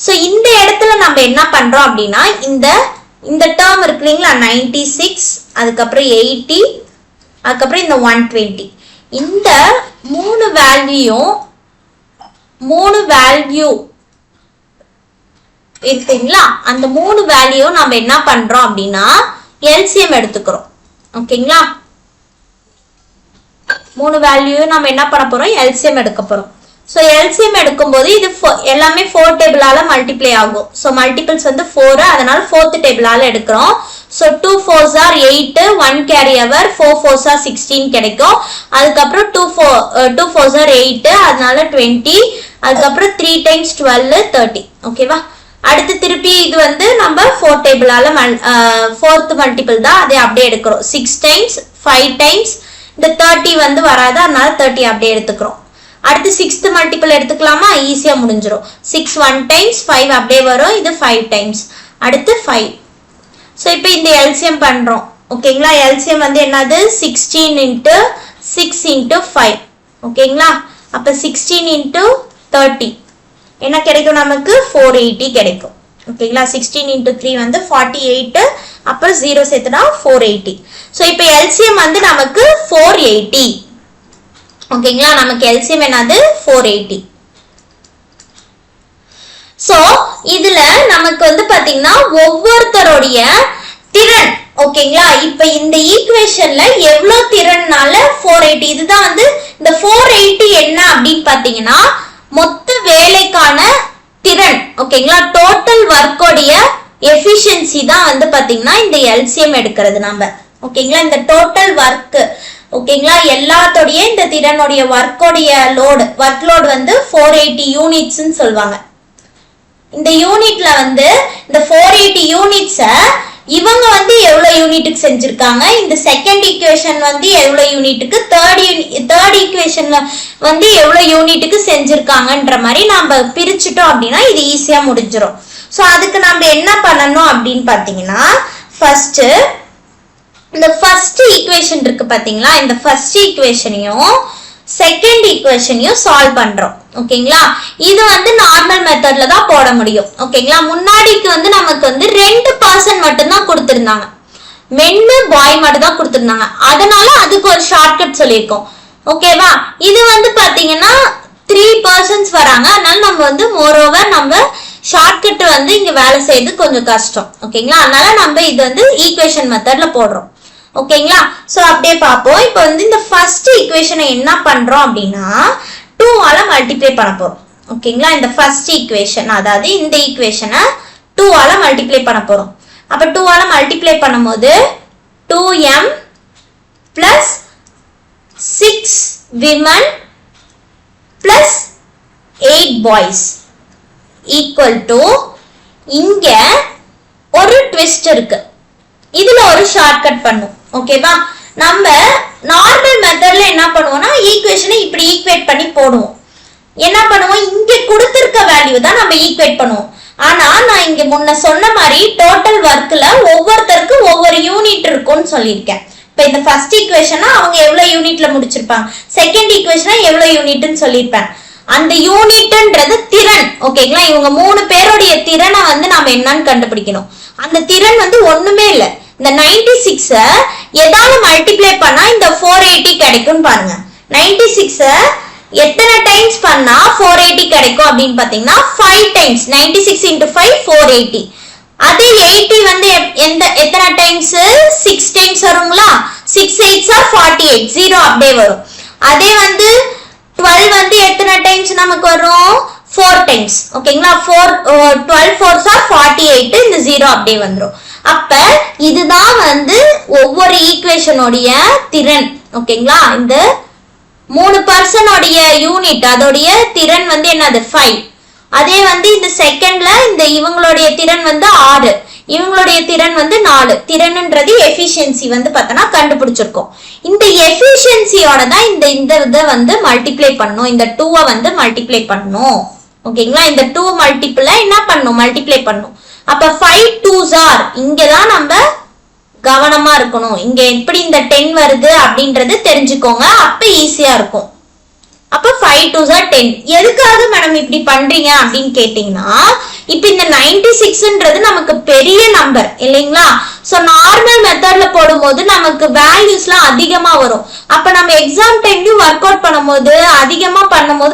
சோ இந்த இடத்துல நம்ம என்ன பண்றோம் அப்படின்னா இந்த டேர்ம் இருக்கு இல்லைங்களா, 96, அதுக்கப்புறம் 80, அதுக்கப்புறம் இந்த 120, இந்த மூணு வேல்யூ இருக்குங்களா, அந்த மூணு வேல்யூ நம்ம என்ன பண்றோம் அப்படின்னா எல்சிஎம் எடுத்துக்கிறோம். ஓகேங்களா, மூணு வேல்யூ நம்ம என்ன பண்ண போறோம், எல்சிஎம் எடுக்க போறோம். சோ எல்சிஎம் எடுக்கும்போது இது எல்லாமே 4 டேபிளால மல்டிப்ளை ஆகும். சோ மல்டிபிள்ஸ் வந்து 4, அதனால 4th டேபிளால எடுக்கிறோம். So 2 4s are 8, 1 carry over, 4 4s are 16 கிடைக்கும். அதுக்கப்புறம் 2 4s are 8, அதனால 20, அதுக்கப்புறம் 3 times 12 30. ஓகேவா, அடுத்து திருப்பி இது வந்து நம்ம 4 டேபிளால 4th மல்டிபிள் தான், அதை அப்படியே எடுக்கிறோம். 6 times 5 times இந்த 30 வந்து வராது, அதனால 30 அப்படியே எடுத்துக்கிறோம். அடுத்து 6th மல்டிபிள் எடுத்துக்கலாமா, ஈஸியா முடிஞ்சிரும். 6 1 times 5 அப்படியே வரும், இது 5 times, அடுத்து 5. சோ இப்போ இந்த எல்சிஎம் பண்றோம். ஓகேங்களா, எல்சிஎம் வந்து என்னது 16 into 6 into 5. ஓகேங்களா, அப்ப 16 into 30 என்ன கிடைக்கும் நமக்கு 480 கிடைக்கும். ஓகேங்களா, 16 into 3 வந்து 48, அப்புறம் 0 சேர்த்துனா 480. சோ இப்போ எல்சிஎம் வந்து நமக்கு 480. ஓகேங்களா, நமக்கு எல்சிஎம் என்னது 480. சோ இதுல நமக்கு வந்து பாத்தீங்கன்னா ஒவ்வொருத்தருடைய திறன். ஓகேங்களா, இப்ப இந்த ஈக்குவேஷன்ல எவ்வளவு திறன்னால 480, இதுதான் வந்து இந்த 480 என்ன அப்படின்னு பாத்தீங்கன்னா மொத்த வேலைக்கான திறன். ஓகேங்களா, டோட்டல் ஒர்க்கோடைய எஃபிஷியன்சி தான் வந்து பாத்தீங்கன்னா இந்த எல்சிஎம் எடுக்கிறது நம்ம. ஓகேங்களா, இந்த டோட்டல் ஒர்க், ஓகேங்களா, எல்லாத்தோடைய இந்த திறனுடைய ஒர்க்கோடைய ஒர்க் லோட் வந்து 480 யூனிட்ஸ்னு சொல்லுவாங்க. இந்த யூனிட்ல வந்து இந்த 480 யூனிட்ஸ இவங்க வந்து எவ்வளவு யூனிட்டுக்கு செஞ்சிருக்காங்க, இந்த செகண்ட் ஈக்குவேஷன் வந்து எவ்வளவு யூனிட்டுக்கு, தேர்ட் ஈக்குவேஷன்ல வந்து எவ்வளவு யூனிட்டுக்கு செஞ்சிருக்காங்கன்ற மாதிரி நம்ம பிரிச்சுட்டோம் அப்படின்னா இது ஈஸியா முடிஞ்சிடும். சோ அதுக்கு நம்ம என்ன பண்ணணும் அப்படின்னு பாத்தீங்கன்னா ஃபர்ஸ்ட் இந்த ஃபர்ஸ்ட் ஈக்குவேஷன் இருக்கு பாத்தீங்களா, இந்த ஃபர்ஸ்ட் ஈக்குவேஷனையும் செகண்ட் ஈக்குவேஷனையும் சால்வ் பண்றோம். ஓகேங்களா, இது வந்து நார்மல் மெத்தட்ல தான் போட முடியும். ஓகேங்களா, முன்னாடிக்கு வந்து நமக்கு வந்து 2% மட்டும் தான் கொடுத்திருந்தாங்க, மென்னு பாய் மட்டும் தான் கொடுத்திருந்தாங்க, அதனால அதுக்கு ஒரு ஷார்ட்கட் சொல்லியிருக்கோம். ஓகேவா, இது வந்து பாத்தீங்கன்னா 3% வராங்க, அதனால நம்ம வந்து மோரோவர் நம்ம ஷார்ட்கட் வந்து இங்க வேலை செய்யறது கொஞ்சம் கஷ்டம். ஓகேங்களா, அதனால நம்ம இது வந்து ஈக்குவேஷன் மெத்தட்ல போடுறோம். ஓகேங்களா, சோ அப்படியே பார்ப்போம். இப்போ வந்து இந்த ஃபர்ஸ்ட் ஈக்குவேஷனை என்ன பண்றோம் அப்படின்னா 2 ஆல மல்டிப்ளை பண்ண போறோம். ஓகேங்களா, இந்த ஃபர்ஸ்ட் ஈக்குவேஷன், அதாவது இந்த ஈக்குவேஷனை 2 ஆல மல்டிப்ளை பண்ண போறோம். அப்ப 2 ஆல மல்டிப்ளை பண்ணும்போது 2m plus 6 women plus 8 boys equal to, இங்க ஒரு ட்விஸ்ட் இருக்கு, இதுல ஒரு ஷார்ட்கட் பண்ணும். ஓகேவா, நம்ம நார்மல் மெத்தட்ல என்ன பண்ணுவோம்னா ஈக்குவேஷனை இப்படி ஈக்குவேட் பண்ணி போடுவோம். என்ன பண்ணுவோம், இங்க கொடுத்திருக்க வேல்யூ தான் நம்ம ஈக்குவேட் பண்ணுவோம். ஆனா நான் இங்க முன்ன சொன்ன மாதிரி டோட்டல் ஒர்க்ல ஒவ்வொருத்தருக்கு ஒவ்வொரு யூனிட் இருக்கும்னு சொல்லியிருக்கேன். இப்ப இந்த ஃபர்ஸ்ட் ஈக்குவேஷனா அவங்க எவ்வளவு யூனிட்ல முடிச்சிருப்பாங்க, செகண்ட் ஈக்குவேஷனா எவ்வளவு யூனிட்னு சொல்லியிருப்பேன். அந்த யூனிட்ன்றது திறன். ஓகேங்களா, இவங்க 3 பேருடைய திறனை வந்து நாம என்னன்னு கண்டுபிடிக்கணும். அந்த திறன் வந்து ஒண்ணுமே இல்ல, இந்த 96 எதால மல்டிப்ளை பண்ணா இந்த 480 கிடைக்கும் பாருங்க. 96 எத்தனை டைம்ஸ் பண்ணா 480 கிடைக்கும் அப்படின்னு பாத்தீங்கன்னா 5 டைம்ஸ். 96 into 5 480. அதே 80 வந்து எத்தனை டைம்ஸ் 6 டைம்ஸ் வருங்களா 6 8s are 48 0 அப்படியே வரும். அதே வந்து 12 வந்து எத்தனை டைம்ஸ் நமக்கு வரும் 4 டைம்ஸ் ஓகேங்களா 12 4s are 48 இந்த 0 அப்படியே வந்துரும். அப்ப இதுதான் வந்து ஒவ்வொரு ஈக்குவேஷனோட திறன் ஓகேங்களா. இந்த 3% உடைய யூனிட் அதோடைய திறன் வந்து என்னது 5. அதே வந்து இந்த செகண்ட்ல இந்த இவங்களுடைய திறன் வந்து 6 இவங்களுடைய திறன் வந்து 4. திறன்ன்றது எஃபிஷியன்சி வந்து பார்த்தனா கண்டுபிடிச்சிருக்கோம். இந்த எஃபிஷியன்சியோட தான் இந்த இதை வந்து மல்டிப்ளை பண்ணணும். இந்த 2 வந்து மல்டிப்ளை பண்ணணும் ஓகேங்களா. இந்த 2 மல்டிப்ளை என்ன பண்ணணும் மல்டிப்ளை பண்ணணும். அப்ப 5 2s are இங்கதான் நம்ம கவனமா இருக்கணும். இங்க எப்படி இந்த 10 வருது அப்படின்றது தெரிஞ்சுக்கோங்க. அப்ப ஈஸியா இருக்கும். அப்ப 5 2s are 10. எதுக்காக மேடம் இப்படி பண்றீங்க அப்படின்னு கேட்டீங்கன்னா இப்ப இந்த 96ன்றது நமக்கு பெரிய நம்பர் இல்லைங்களா. சோ நார்மல் மெத்தட்ல போடும்போது நமக்கு வேல்யூஸ்லாம் அதிகமா வரும். அப்ப நம்ம எக்ஸாம் டைம்லயும் ஒர்க் அவுட் பண்ணும்போது அதிகமா பண்ணும்போது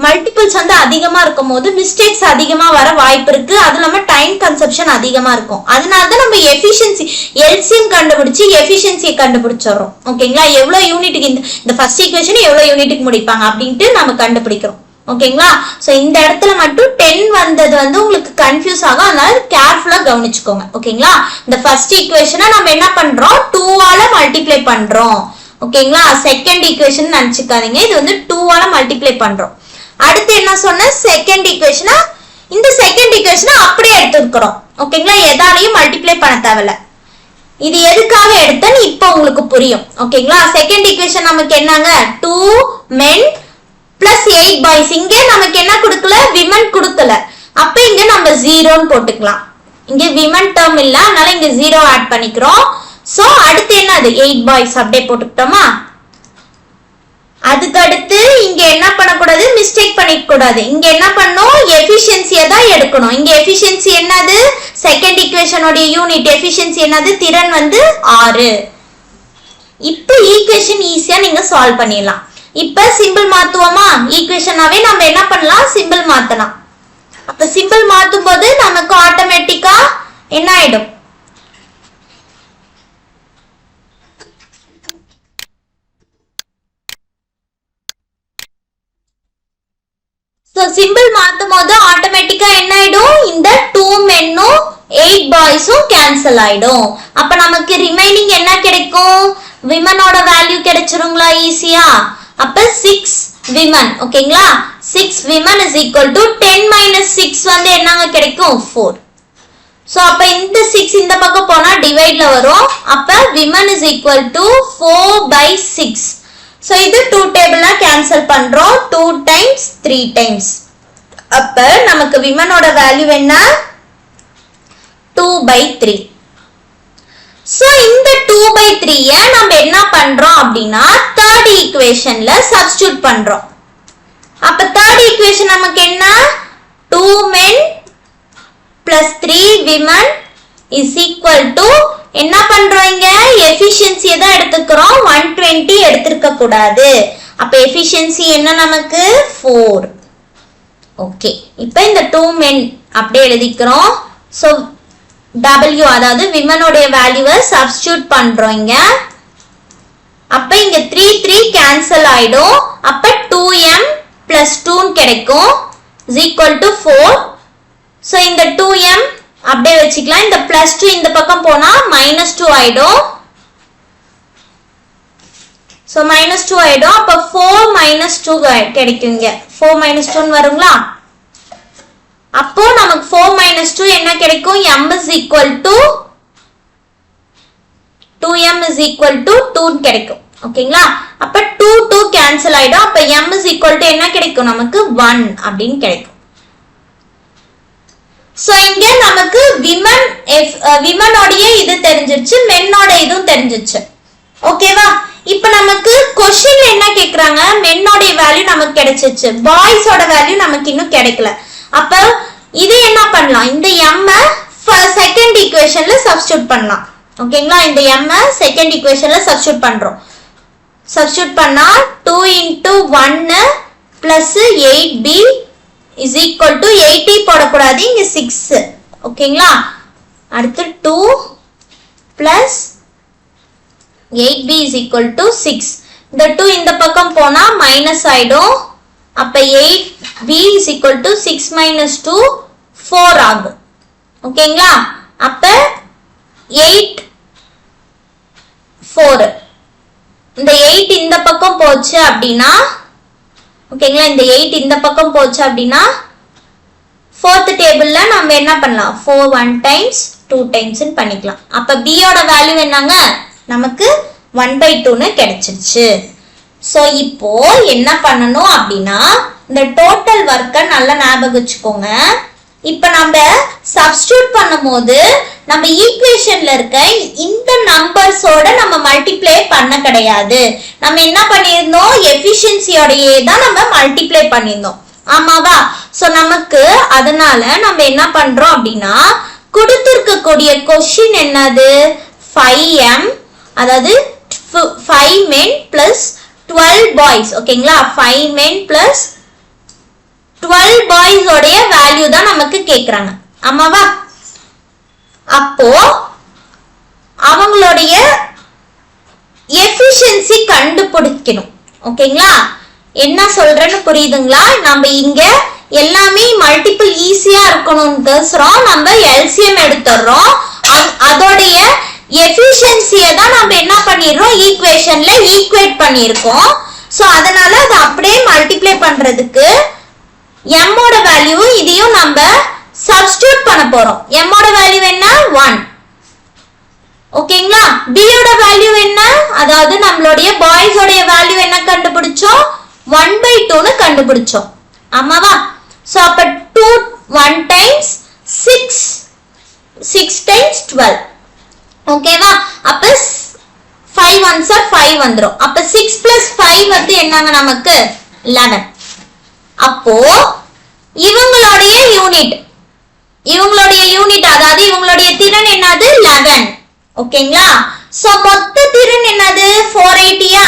மல்டிபிள்ஸ் வந்து அதிகமா இருக்கும் போது மிஸ்டேக்ஸ் அதிகமா வர வாய்ப்பு இருக்கு. அது இல்லாம டைம் கன்சப்ஷன் அதிகமா இருக்கும். அதனாலதான் நம்ம எஃபிஷியன்சி எல்சிஎம் கண்டுபிடிச்சு எஃபிஷியன்சியை கண்டுபிடிச்சிடறோம் ஓகேங்களா. எவ்வளவு யூனிட்டுக்கு இந்த ஃபர்ஸ்ட் ஈக்குவேஷன் எவ்வளவு யூனிட்டுக்கு முடிப்பாங்க அப்படின்ட்டு நம்ம கண்டுபிடிக்கிறோம் ஓகேங்களா. சோ இந்த இடத்துல மட்டும் 10 வந்தது வந்து உங்களுக்கு கன்ஃபியூஸ் ஆகும். அதனால கேர்ஃபுல்லா கவனிச்சுக்கோங்க ஓகேங்களா. இந்த ஃபர்ஸ்ட் ஈக்குவேஷனை நம்ம என்ன பண்றோம் 2 ஆல மல்டிப்ளை பண்றோம் ஓகேங்களா. செகண்ட் ஈக்குவேஷன் நினைச்சுக்காதீங்க. இது வந்து 2 ஆல மல்டிப்ளை பண்றோம். அடுத்து என்ன சொன்ன செகண்ட் ஈக்குவேஷனா இந்த செகண்ட் ஈக்குவேஷனை அப்படியே எடுத்துக்கிறோம் ஓகேங்களா. எதாலையும் மல்டிப்ளை பண்ண தேவையில்ல. இது எதுக்காக எடுத்தேன்னு இப்போ உங்களுக்கு புரியும் ஓகேங்களா. செகண்ட் ஈக்குவேஷன் நமக்கு என்னங்க 2 men plus 8 boys. இங்க நமக்கு என்ன கொடுக்கல விமன் கொடுக்கல. அப்ப இங்க நம்ம 0ன்னு போட்டுக்கலாம். இங்க விமன் டேர்ம் இல்ல அதனால இங்க 0 ஆட் பண்ணிக்கிறோம். சோ அடுத்து என்னது 8 boys அப்படியே போட்டுக்கிட்டோமா. அதுக்கு அடுத்து இங்க என்ன பண்ணக்கூடாது மிஸ்டேக் பண்ணிக்க கூடாது. இங்க என்ன பண்ணணும் எஃபிஷியன்சியை தான் எடுக்கணும். இங்க எஃபிஷியன்சி என்னது செகண்ட் ஈக்குவேஷனோட யூனிட் எஃபிஷியன்சி என்னது திறன் வந்து 6. இப்போ ஈக்குவேஷன் ஈஸியா நீங்க சால்வ் பண்ணிடலாம். இப்ப சிம்பிள் மாத்துவோமா ஈக்குவேஷனாவே நம்ம என்ன பண்ணலாம் சிம்பிள் மாத்தலாம். அப்ப சிம்பிள் மாத்தும் போது நமக்கு ஆட்டோமேட்டிக்கா என்ன ஆயிடும் சிம்பிள் மாத்தும் போது ஆட்டோமேட்டிக்கா என்ன ஆயிடும் இந்த 2 மென்னும் 8 பாய்ஸும் கேன்சல் ஆயிடும். அப்ப நமக்கு ரிமைனிங் என்ன கிடைக்கும் விமனோட வேல்யூ கிடைச்சிருங்களா ஈஸியா. அப்ப 6 விமன் ஓகேங்களா. 6 women is equal to 10 minus 6 வந்து என்னங்க கிடைக்கும் 4. சோ அப்ப இந்த 6 இந்த பக்கம் போனா டிவைட்ல வரும். அப்ப women is equal to 4/6. So இது 2 டேபிள்ல கேன்சல் பண்றோம் 2 times 3 times. அப்ப நமக்கு விமனோட வேல்யூ என்ன 2/3. சோ இந்த 2/3 நம்ம என்ன பண்றோம் அப்படின்னா தேர்ட் ஈக்குவேஷன்ல சப்ஸ்டிட்யூட் பண்றோம். அப்ப தேர்ட் ஈக்குவேஷன் நமக்கு என்ன 2 men plus 3 women is equal to என்ன பண்றோம் இங்க எஃபிஷியன்சியை தான் எடுத்துக்கிறோம் 120 எடுத்துக்க கூடாது. அப்ப எஃபிஷியன்சி என்ன நமக்கு 4. ஓகே இப்போ இந்த 2 men அப்படியே எழுதிக்கிறோம். சோ W அதாவது விமனோட வேல்யூவை சப்ஸ்டிட்யூட் பண்றோம் இங்க. அப்ப இங்க 3 3 கேன்சல் ஆயிடும். அப்ப 2m plus 2 கிடைக்கும் is equal to 4. சோ இந்த 2m அப்படியே வச்சுக்கலாம். இந்த plus 2 இந்த பக்கம் போனா -2 ஆயிடும். சோ -2 ஆயிடும். அப்ப 4 - 2 கிடைக்கும் இங்க 4 - 2 வருங்களா. அப்போ நமக்கு 4 - 2 என்ன கிடைக்கும் m is equal to 2m is equal to 2 கிடைக்கும் ஓகேங்களா. அப்ப 2 2 கேன்சல் ஆயிடும். அப்ப m is equal to என்ன கிடைக்கும் நமக்கு 1 அப்படின்னு கிடைக்கும். சோ இங்க நமக்கு விமனோட இது தெரிஞ்சிருச்சு மென்னோட இதுவும் தெரிஞ்சிருச்சு ஓகேவா. இப்ப நமக்கு क्वेश्चनல என்ன கேக்குறாங்க மென்னோட வேல்யூ நமக்கு கிடைச்சிருச்சு பாய்ஸோட வேல்யூ நமக்கு இன்னும் கிடைக்கல. அப்ப இது என்ன பண்ணலாம் இந்த m செகண்ட் ஈக்குவேஷன்ல சப்ஸ்டிட்யூட் பண்ணலாம் ஓகேங்களா. இந்த m செகண்ட் ஈக்குவேஷன்ல சப்ஸ்டிட்யூட் பண்றோம். சப்ஸ்டிட்யூட் பண்ணா 2 into 1 plus 8b is equal to 80 போடக்கூடாது இங்க 6 ஓகேங்களா. அடுத்து 2 plus 8b is equal to 6. இந்த 2 இந்த பக்கம் போனா மைனஸ் ஆயிடும். அப்ப 8b is equal to 6 minus 2 4 ஆகும். ஓகேங்களா. அப்ப 8 4 இந்த 8 இந்த பக்கம் போச்சு அப்படின்னா ஓகேங்களா, இந்த 8 இந்த பக்கம் போச்சு அப்படின்னா fourth டேபிள்ல நம்ம என்ன பண்ணலாம், 4 1 times 2 times பண்ணிக்கலாம். அப்ப b யோட வேல்யூ என்னங்க, நமக்கு 1/2 கிடைச்சிருச்சு. சோ இப்போ என்ன பண்ணணும் அப்படின்னா இந்த டோட்டல் வர்க்கை நல்லா ஞாபகம் வச்சுக்கோங்க. இப்ப நம்ம சப்ஸ்டிட்யூட் பண்ணும்போது நம்ம ஈக்குவேஷன்ல இருக்க இந்த நம்பர்ஸோட நம்ம மல்டிப்ளை பண்ண கிடையாது. நம்ம என்ன பண்ணியிருந்தோம், எஃபிஷியன்சியோடயே தான் நம்ம மல்டிப்ளை பண்ணியிருந்தோம். ஆமாவா. சோ நமக்கு அதனால நம்ம என்ன பண்றோம் அப்படின்னா கொடுத்திருக்கக்கூடிய கொஸ்டின் என்னது 5m, அதாவது 5 men plus 12 boys. ஓகேங்களா. 5 men plus 12 boys உடைய வேல்யூ தான் நமக்கு கேக்குறாங்க. ஆமாவா. அப்போ அவங்களுடைய எஃபிஷியன்சி கண்டுபிடிக்கணும். ஓகேங்களா. என்ன சொல்றேன்னு புரியுதுங்களா. நம்ம இங்க எல்லாமே மல்டிபிள் ஈஸியா இருக்கணும்ன்றோம் நம்ம எல்சிஎம் எடுத்துறோம். அதோடைய எஃபிஷியன்சியை தான் நம்ம என்ன பண்ணிடுறோம், ஈக்குவேஷன்ல ஈக்குவேட் பண்ணியிருக்கோம். சோ அதனால அதை அப்படியே மல்டிப்ளை பண்றதுக்கு m ஓட வேல்யூ இதையும் நம்ம சப்ஸ்டிட்யூட் பண்ண போறோம். m ஓட வேல்யூ என்ன 1. ஓகேங்களா. b யோட வேல்யூ என்ன, அதாவது நம்மளுடைய பாய்ஸ் உடைய வேல்யூ என்ன கண்டுபிடிச்சோம், 1/2 கண்டுபிடிச்சோம். ஆமாவா. சோ அப்ப 2 1 times 6 6 times 12. ஓகேவா. அப்ப 5 1s are 5 வந்துரும். அப்ப 6 plus 5 வந்து என்னங்க நமக்கு 11. அப்போ இவங்களுடைய யூனிட் அதாவது இவங்களுடைய திறன் என்னது 11. ஓகேங்களா. சோ மொத்த திறன் என்னது 480.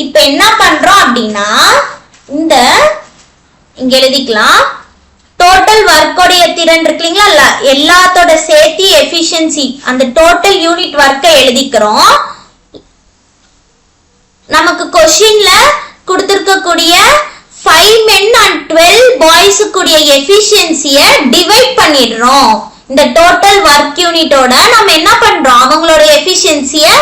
இப்ப என்ன பண்றோம் அப்படின்னா இந்த இங்க எழுதிக்கலாம், டோட்டல் வர்க்கோடைய திறன் இருக்குங்களா, எல்லாத்தோட சேர்த்து எஃபிஷியன்சி அந்த டோட்டல் யூனிட் வர்க்கை எழுதிக்கிறோம். நமக்கு கொஸ்டின்ல கொடுத்திருக்கக்கூடிய 5 men and 12 boys கூடிய எஃபிஷியன்சியை டிவைட் பண்ணிடுறோம். இந்த டோட்டல் வர்க் யூனிட்டோட நம்ம என்ன பண்றோம், அவங்களோட எஃபிஷியன்சியை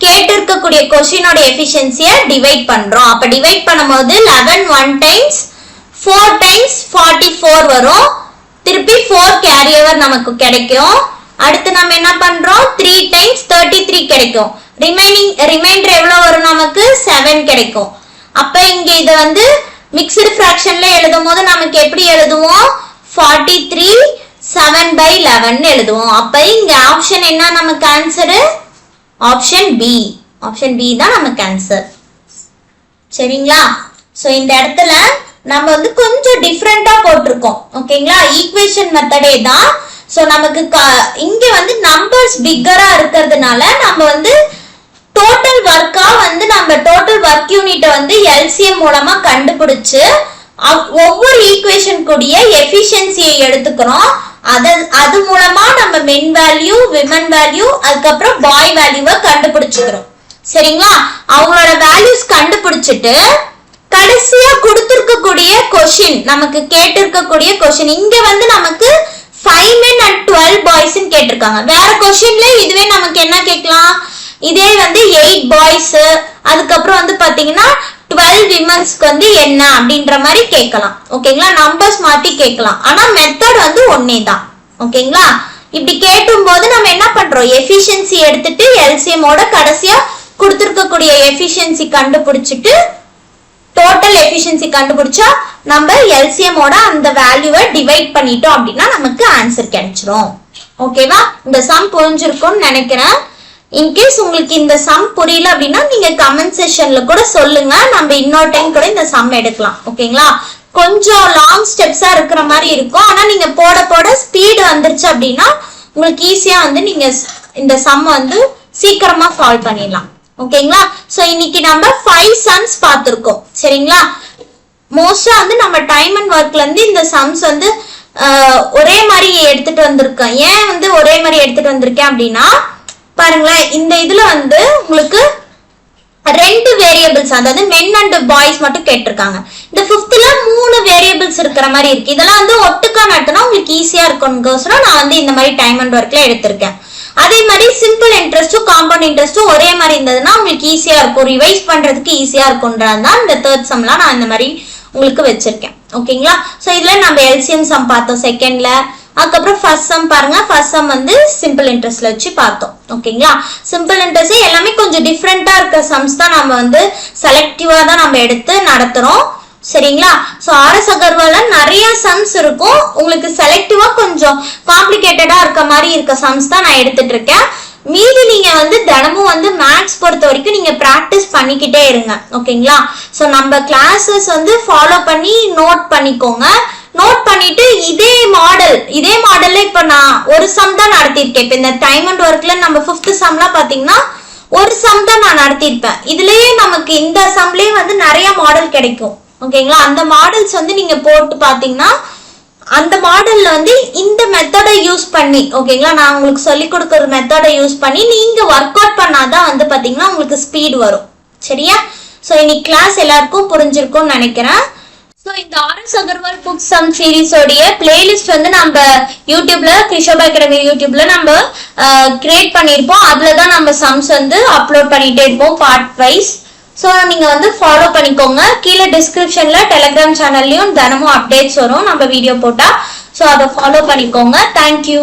கேட்டிருக்கக்கூடிய கொஸ்டினோட எஃபிஷியன்சியை டிவைட் பண்றோம். அப்ப டிவைட் பண்ணும்போது 11 1 times 4 times 44 வரும். திருப்பி 4 கேரி ஓவர் நமக்கு கிடைக்கும். அடுத்து நம்ம என்ன பண்றோம், 3 times 33 கிடைக்கும். ரிமைண்டர் எவ்வளவு வரும், நமக்கு 7 கிடைக்கும். அப்ப இங்க இத வந்து மிக்ஸ்டு ஃபிராக்ஷன்ல எழுதும் போது நமக்கு எப்படி எழுதுவோம், 43 7/11 எழுதுவோம். அப்ப இங்க ஆப்ஷன் என்ன நமக்கு answer, option B. Option B தான் நமக்கு ஆன்சர். சரிங்களா. சோ இந்த இடத்துல நம்ம வந்து கொஞ்சம் டிஃபரெண்டா போட்டிருக்கோம். ஓகேங்களா. ஈக்குவேஷன் மெத்தடே தான். சோ நமக்கு இங்க வந்து நம்பர்ஸ் பிக்கரா இருக்கிறதுனால நம்ம வந்து டோட்டல் வர்க்கா வந்து நம்ம டோட்டல் வர்க் யூனிட்டை வந்து எல்சிஎம் மூலமா கண்டுபிடிச்சு ஒவ்வொரு ஈக்குவேஷன் கூடிய எஃபிஷியன்சியை எடுத்துக்கிறோம். அது மூலமா நம்ம மென் வேல்யூ, விமன் வேல்யூ, அதுக்கப்புறம் பாய் வேல்யூவை கண்டுபிடிச்சுக்கிறோம். சரிங்களா. அவங்களோட வேல்யூஸ் கண்டுபிடிச்சிட்டு கடைசியா கொடுத்திருக்கக்கூடிய கொஸ்டின், நமக்கு கேட்டிருக்கக்கூடிய கொஸ்டின் இங்க வந்து நமக்கு 5 men and 12 boys கேட்டிருக்காங்க. வேற கொஸ்டின்ல இதுவே நமக்கு என்ன கேட்கலாம், இதே வந்து 8 boys, அதுக்கப்புறம் வந்து பாத்தீங்கன்னா 12 விமன்ஸ்க்கு வந்து என்ன அப்படின்ற மாதிரி கேட்கலாம். ஓகேங்களா. நம்பர்ஸ் மாத்தி கேட்கலாம். ஆனா மெத்தட் வந்து ஒன்னே தான். ஓகேங்களா. இப்படி கேட்டும் போது நம்ம என்ன பண்றோம், எஃபிஷியன்சி எடுத்துட்டு எல்சிஎம் ஓட கடைசியா கொடுத்திருக்கக்கூடிய எஃபிஷியன்சி கண்டுபிடிச்சிட்டு டோட்டல் எஃபிஷியன்சி கண்டுபிடிச்சா நம்ம எல்சிஎம் ஓட அந்த வேல்யூவை டிவைட் பண்ணிட்டோம் அப்படின்னா நமக்கு ஆன்சர் கிடைச்சிரும். ஓகேவா. இந்த சம் புரிஞ்சிருக்கும்னு நினைக்கிறேன். இன்கேஸ் உங்களுக்கு இந்த சம் புரியல அப்படின்னா நீங்க கமெண்ட் செக்ஷன்ல கூட சொல்லுங்க, நம்ம இன்னொரு டைம் கூட இந்த சம் எடுக்கலாம். ஓகேங்களா. கொஞ்சம் லாங் ஸ்டெப்ஸா இருக்கிற மாதிரி இருக்கும். ஆனா நீங்க போட போட ஸ்பீடு வந்துருச்சு அப்படின்னா உங்களுக்கு ஈஸியா வந்து நீங்க இந்த சம் வந்து சீக்கிரமா சால்வ் பண்ணிடலாம். ஓகேங்களா. சோ இன்னைக்கு நம்ம 5 சம்ஸ் பார்த்திருக்கோம். சரிங்களா. மோஸ்டா வந்து நம்ம டைம் அண்ட் ஒர்க்ல இருந்து இந்த சம்ஸ் வந்து ஒரே மாதிரி எடுத்துட்டு வந்திருக்கோம். வந்திருக்கேன். ஏன் வந்து ஒரே மாதிரி எடுத்துட்டு வந்திருக்கேன் அப்படின்னா பாருங்களேன், இந்த இதுல வந்து உங்களுக்கு 2 வேரியபிள்ஸ், அதாவது மென் அண்ட் பாய்ஸ் மட்டும் கேட்டிருக்காங்க. இந்த 5th-ல 3 வேரியபிள்ஸ் இருக்கிற மாதிரி இருக்கு. இதெல்லாம் வந்து ஒட்டுக்கா நடத்தினா உங்களுக்கு ஈஸியா இருக்கும்னுக்கோசரம் நான் வந்து இந்த மாதிரி டைம் அண்ட் ஒர்க்ல எடுத்திருக்கேன். அதே மாதிரி சிம்பிள் இன்ட்ரெஸ்டும் காம்பவுண்ட் இன்ட்ரெஸ்டும் ஒரே மாதிரி இருந்ததுன்னா உங்களுக்கு ஈஸியா இருக்கும், ரிவைஸ் பண்றதுக்கு ஈஸியா இருக்கும்ன்றதுதான் இந்த 3rd சம்லாம் நான் இந்த மாதிரி உங்களுக்கு வச்சிருக்கேன். ஓகேங்களா? சோ இதுல நம்ம எல்சிஎம் சம் பார்த்தோம் செகண்ட்ல. அதுக்கப்புறம் ஃபர்ஸ்ட் சம் பாருங்க, ஃபர்ஸ்ட் சம் வந்து சிம்பிள் இன்ட்ரெஸ்ட்ல வச்சு பார்த்தோம். ஓகேங்களா? சிம்பிள் இன்ட்ரெஸ்ட் எல்லாமே கொஞ்சம் டிஃப்ரெண்டா இருக்க சம்ஸ் தான் நம்ம வந்து செலக்டிவா தான் நம்ம எடுத்து நடத்துறோம். சரிங்களா? சோ ஆர்எஸ் அகர்வால்ல நிறைய சம்ஸ் இருக்கும், உங்களுக்கு செலக்டிவா கொஞ்சம் காம்ப்ளிகேட்டடா இருக்க மாதிரி இருக்க சம்ஸ் தான் நான் எடுத்துட்டு இருக்கேன். மீதி நீங்க வந்து தினமும் வந்து மேத்ஸ் பொறுத்த வரைக்கும் நீங்க பிராக்டிஸ் பண்ணிக்கிட்டே இருங்க. ஓகேங்களா? சோ நம்ம கிளாஸஸ் வந்து ஃபாலோ பண்ணி நோட் பண்ணிக்கோங்க. நோட் பண்ணிட்டு இதே மாடல்ல இப்ப நான் ஒரு சம் தான் நடத்திருக்கேன். இப்ப இந்த டைம் அண்ட் ஒர்க்ல நம்ம 5th சம்லாம் பாத்தீங்கன்னா ஒரு சம் தான் நான் நடத்திருப்பேன். இதுலயே நமக்கு இந்த சம்லயே வந்து நிறைய மாடல் கிடைக்கும். ஓகேங்களா? அந்த மாடல்ஸ் வந்து நீங்க போட்டு பாத்தீங்கன்னா அந்த மாடல்ல வந்து இந்த மெத்தடை யூஸ் பண்ணி, ஓகேங்களா, நான் உங்களுக்கு சொல்லி கொடுக்குற மெத்தடை யூஸ் பண்ணி நீங்க ஒர்க் அவுட் பண்ணாதான் வந்து பாத்தீங்கன்னா உங்களுக்கு ஸ்பீட் வரும். சரியா? சோ இன்னைக்கு கிளாஸ் எல்லாருக்கும் புரிஞ்சிருக்கும்னு நினைக்கிறேன். ஸோ இந்த ஆர்எஸ் அகர்வால் புக் சம் சீரீஸோடைய பிளேலிஸ்ட் வந்து நம்ம யூடியூப்ல கிருஷோபா அகாடமி யூடியூப்ல நம்ம கிரியேட் பண்ணியிருப்போம். அதுல தான் நம்ம சம்ஸ் வந்து அப்லோட் பண்ணிட்டே இருப்போம் பார்ட் வைஸ். ஸோ நீங்க வந்து ஃபாலோ பண்ணிக்கோங்க. கீழே டிஸ்கிரிப்ஷன்ல டெலிகிராம் சேனல்லையும் தினமும் அப்டேட்ஸ் வரும் நம்ம வீடியோ போட்டா. ஸோ அதை ஃபாலோ பண்ணிக்கோங்க. தேங்க்யூ.